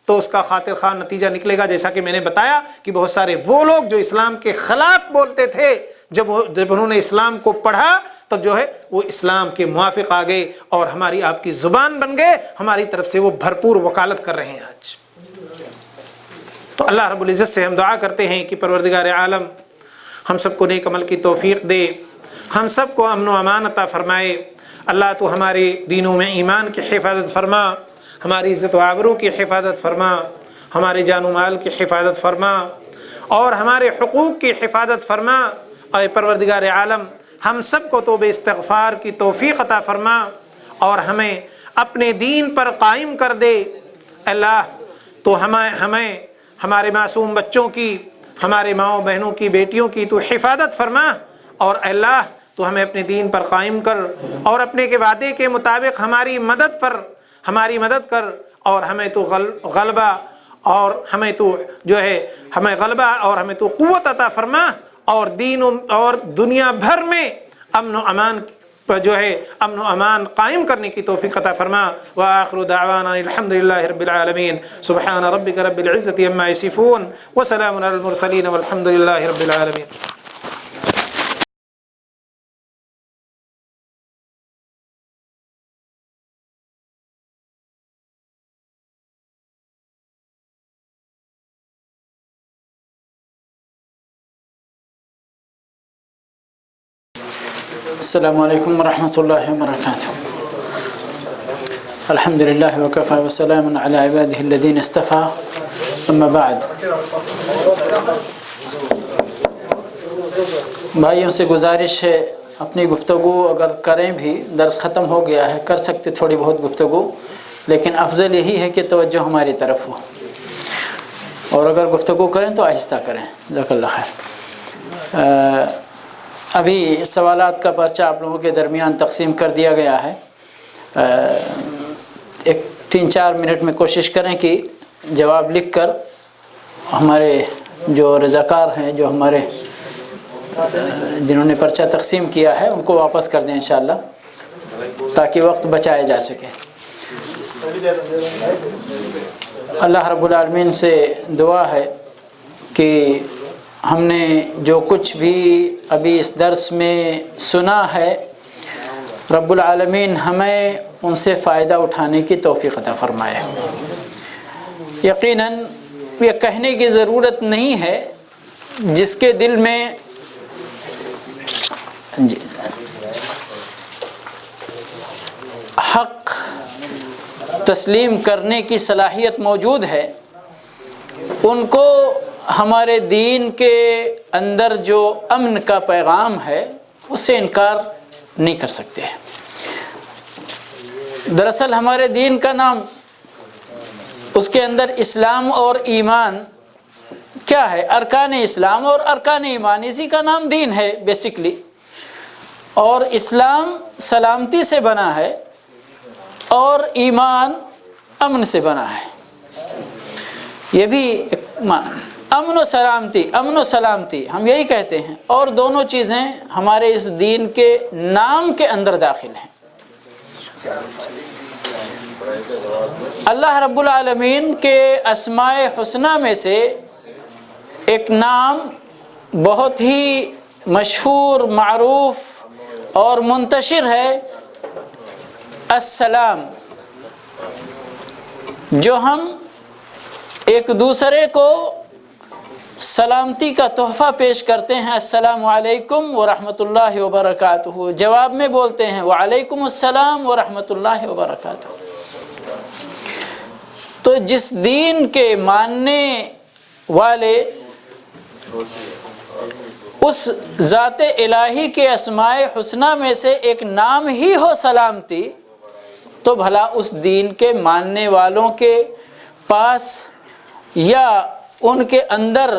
تو اس کا خاطر خواہ نتیجہ نکلے گا، جیسا کہ میں نے بتایا کہ بہت سارے وہ لوگ جو اسلام کے خلاف بولتے تھے، جب انہوں نے اسلام کو پڑھا تب جو ہے وہ اسلام کے موافق آ گئے اور ہماری آپ کی زبان بن گئے، ہماری طرف سے وہ بھرپور وکالت کر رہے ہیں آج۔ تو اللہ رب العزت سے ہم دعا کرتے ہیں کہ پروردگار عالم ہم سب کو نیک عمل کی توفیق دے، ہم سب کو امن و امان عطا فرمائے۔ اللہ تو ہمارے دینوں میں ایمان کی حفاظت فرما، ہماری عزت و آبرو کی حفاظت فرما، ہمارے جان و مال کی حفاظت فرما، اور ہمارے حقوق کی حفاظت فرما۔ اے پروردگار عالم ہم سب کو توبہ استغفار کی توفیق عطا فرما، اور ہمیں اپنے دین پر قائم کر دے۔ اللہ تو ہمیں ہمارے معصوم بچوں کی، ہمارے ماؤں بہنوں کی، بیٹیوں کی تو حفاظت فرما، اور اللہ تو ہمیں اپنے دین پر قائم کر، اور اپنے کے وعدے کے مطابق ہماری مدد کر، اور ہمیں تو غلبہ اور ہمیں تو جو ہے ہمیں غلبہ اور ہمیں تو قوت عطا فرما، اور دین اور دنیا بھر میں امن و امان پر جو ہے امن و امان قائم کرنے کی توفیق عطا فرما۔ وآخر دعوانا الحمد للہ رب العالمین، سبحان ربک رب العزت عما یصفون، وسلام علی المرسلین، والحمد للہ رب العالمین۔ السلام علیکم ورحمۃ اللہ وبرکاتہ۔ الحمد للہ وکفی وسلام علی عبادہ الذین اصطفی، اما بعد۔ بھائیوں سے گزارش ہے، اپنی گفتگو اگر کریں بھی، درس ختم ہو گیا ہے، کر سکتے تھوڑی بہت گفتگو، لیکن افضل یہی ہے کہ توجہ ہماری طرف ہو، اور اگر گفتگو کریں تو آہستہ کریں۔ جزاک اللہ خیر۔ ابھی سوالات کا پرچہ آپ لوگوں کے درمیان تقسیم کر دیا گیا ہے، ایک 3-4 منٹ میں کوشش کریں کہ جواب لکھ کر ہمارے جو رضاکار ہیں، جو ہمارے جنہوں نے پرچہ تقسیم کیا ہے، ان کو واپس کر دیں انشاءاللہ، تاکہ وقت بچایا جا سکے۔ اللہ رب العالمین سے دعا ہے کہ ہم نے جو کچھ بھی ابھی اس درس میں سنا ہے، رب العالمین ہمیں ان سے فائدہ اٹھانے کی توفیق عطا فرمائے۔ یقیناً یہ کہنے کی ضرورت نہیں ہے، جس کے دل میں تسلیم کرنے کی صلاحیت موجود ہے، ان کو ہمارے دین کے اندر جو امن کا پیغام ہے اس سے انکار نہیں کر سکتے ہیں۔ دراصل ہمارے دین کا نام، اس کے اندر اسلام اور ایمان کیا ہے؟ ارکان اسلام اور ارکان ایمان، اسی کا نام دین ہے بیسکلی۔ اور اسلام سلامتی سے بنا ہے اور ایمان امن سے بنا ہے۔ یہ بھی امن و سلامتی ہم یہی کہتے ہیں، اور دونوں چیزیں ہمارے اس دین کے نام کے اندر داخل ہیں۔ اللہ رب العالمین کے اسماء حسنی میں سے ایک نام بہت ہی مشہور، معروف اور منتشر ہے، السلام، جو ہم ایک دوسرے کو سلامتی کا تحفہ پیش کرتے ہیں، السلام علیکم ورحمۃ اللہ وبرکاتہ، جواب میں بولتے ہیں وعلیکم السلام ورحمۃ اللہ وبرکاتہ۔ تو جس دین کے ماننے والے اس ذات الہی کے اسماء حسنی میں سے ایک نام ہی ہو سلامتی، تو بھلا اس دین کے ماننے والوں کے پاس یا ان کے اندر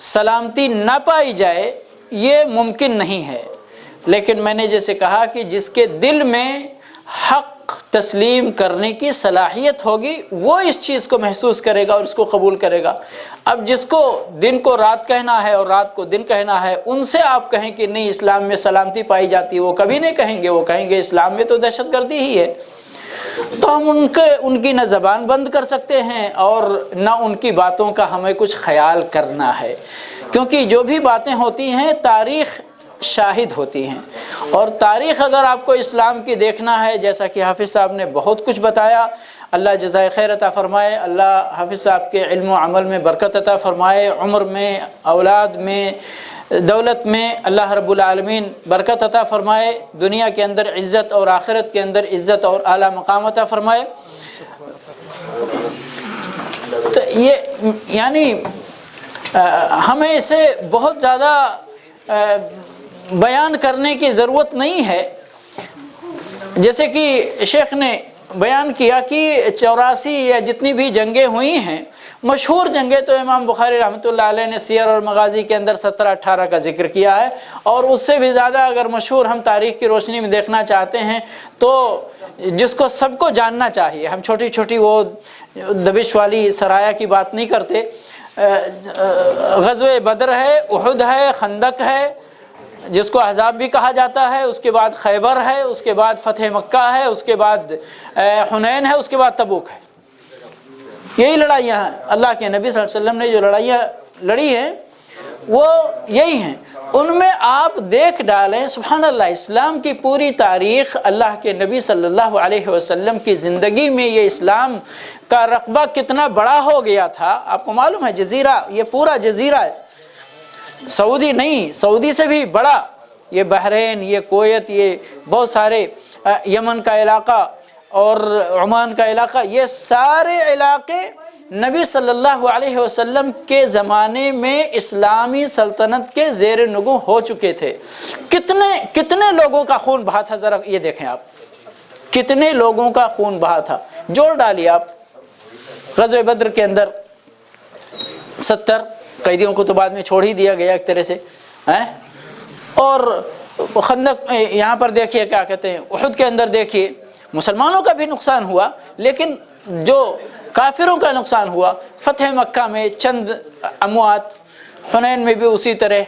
سلامتی نہ پائی جائے، یہ ممکن نہیں ہے۔ لیکن میں نے جیسے کہا کہ جس کے دل میں حق تسلیم کرنے کی صلاحیت ہوگی وہ اس چیز کو محسوس کرے گا اور اس کو قبول کرے گا۔ اب جس کو دن کو رات کہنا ہے اور رات کو دن کہنا ہے، ان سے آپ کہیں کہ نہیں اسلام میں سلامتی پائی جاتی ہے، وہ کبھی نہیں کہیں گے، وہ کہیں گے اسلام میں تو دہشت گردی ہی ہے۔ تو ہم ان کی نہ زبان بند کر سکتے ہیں اور نہ ان کی باتوں کا ہمیں کچھ خیال کرنا ہے، کیونکہ جو بھی باتیں ہوتی ہیں تاریخ شاہد ہوتی ہیں، اور تاریخ اگر آپ کو اسلام کی دیکھنا ہے، جیسا کہ حافظ صاحب نے بہت کچھ بتایا، اللہ جزائے خیر عطا فرمائے، اللہ حافظ صاحب کے علم و عمل میں برکت عطا فرمائے، عمر میں، اولاد میں، دولت میں اللہ رب العالمین برکت عطا فرمائے، دنیا کے اندر عزت اور آخرت کے اندر عزت اور اعلیٰ مقام عطا فرمائے۔ تو یہ یعنی ہمیں اسے بہت زیادہ بیان کرنے کی ضرورت نہیں ہے، جیسے کہ شیخ نے بیان کیا کہ 84 یا جتنی بھی جنگیں ہوئی ہیں، مشہور جنگیں تو امام بخاری رحمۃ اللہ علیہ نے سیر اور مغازی کے اندر 17-18 کا ذکر کیا ہے، اور اس سے بھی زیادہ اگر مشہور ہم تاریخ کی روشنی میں دیکھنا چاہتے ہیں تو جس کو سب کو جاننا چاہیے، ہم چھوٹی چھوٹی وہ دبش والی سرایا کی بات نہیں کرتے، غزوہ بدر ہے، احد ہے، خندق ہے، جس کو احزاب بھی کہا جاتا ہے، اس کے بعد خیبر ہے، اس کے بعد فتح مکہ ہے، اس کے بعد حنین ہے، اس کے بعد تبوک ہے۔ یہی لڑائیاں ہیں، اللہ کے نبی صلی اللہ علیہ وسلم نے جو لڑائیاں لڑی ہیں وہ یہی ہیں۔ ان میں آپ دیکھ ڈالیں سبحان اللہ، اسلام کی پوری تاریخ، اللہ کے نبی صلی اللہ علیہ وسلم کی زندگی میں یہ اسلام کا رقبہ کتنا بڑا ہو گیا تھا۔ آپ کو معلوم ہے جزیرہ، یہ پورا جزیرہ ہے، سعودی نہیں، سعودی سے بھی بڑا، یہ بحرین، یہ کویت، یہ بہت سارے یمن کا علاقہ اور عمان کا علاقہ، یہ سارے علاقے نبی صلی اللہ علیہ وسلم کے زمانے میں اسلامی سلطنت کے زیر نگوں ہو چکے تھے۔ کتنے لوگوں کا خون بہا تھا، ذرا یہ دیکھیں آپ، کتنے لوگوں کا خون بہا تھا، جوڑ ڈالیے آپ۔ غزوہ بدر کے اندر 70 قیدیوں کو تو بعد میں چھوڑ ہی دیا گیا ایک طرح سے، اور خندق یہاں پر دیکھیے کیا کہتے ہیں، احد کے اندر دیکھیے مسلمانوں کا بھی نقصان ہوا، لیکن جو کافروں کا نقصان ہوا، فتح مکہ میں چند اموات، حنین میں بھی اسی طرح،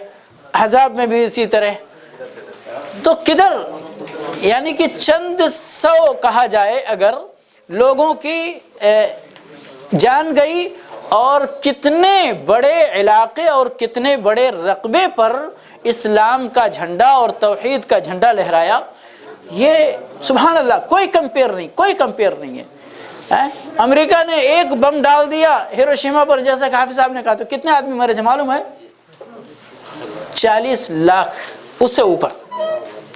احزاب میں بھی اسی طرح، تو کدھر یعنی کہ چند سو کہا جائے اگر لوگوں کی جان گئی، اور کتنے بڑے علاقے اور کتنے بڑے رقبے پر اسلام کا جھنڈا اور توحید کا جھنڈا لہرایا۔ یہ سبحان اللہ کوئی کمپیئر نہیں ہے۔ امریکہ نے ایک بم ڈال دیا ہیروشیما پر، جیسا کہ حافظ صاحب نے کہا، تو کتنے آدمی مرے تھے معلوم ہے؟ 40 لاکھ، اس سے اوپر،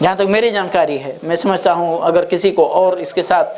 جہاں تک میری جانکاری ہے۔ میں سمجھتا ہوں اگر کسی کو اور اس کے ساتھ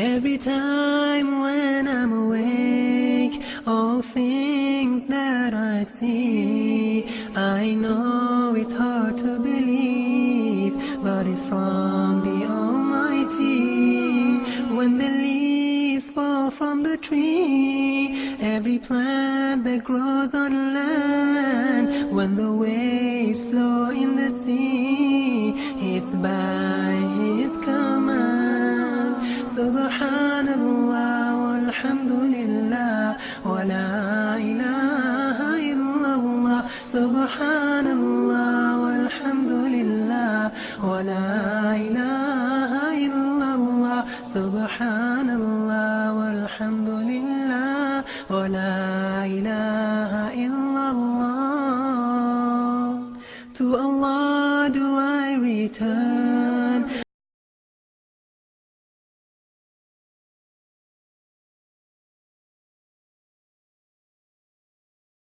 Every time when I'm awake, all things that I see, I know it's hard to believe, but it's from the Almighty. When the leaves fall from the tree, every plant that grows on land, when the waves flow in the sea, it's by His command. Subhanallah walhamdulillah. ilaha illallah, subhanallah, walhamdulillah, wa la ilaha illallah. To Allah do I return.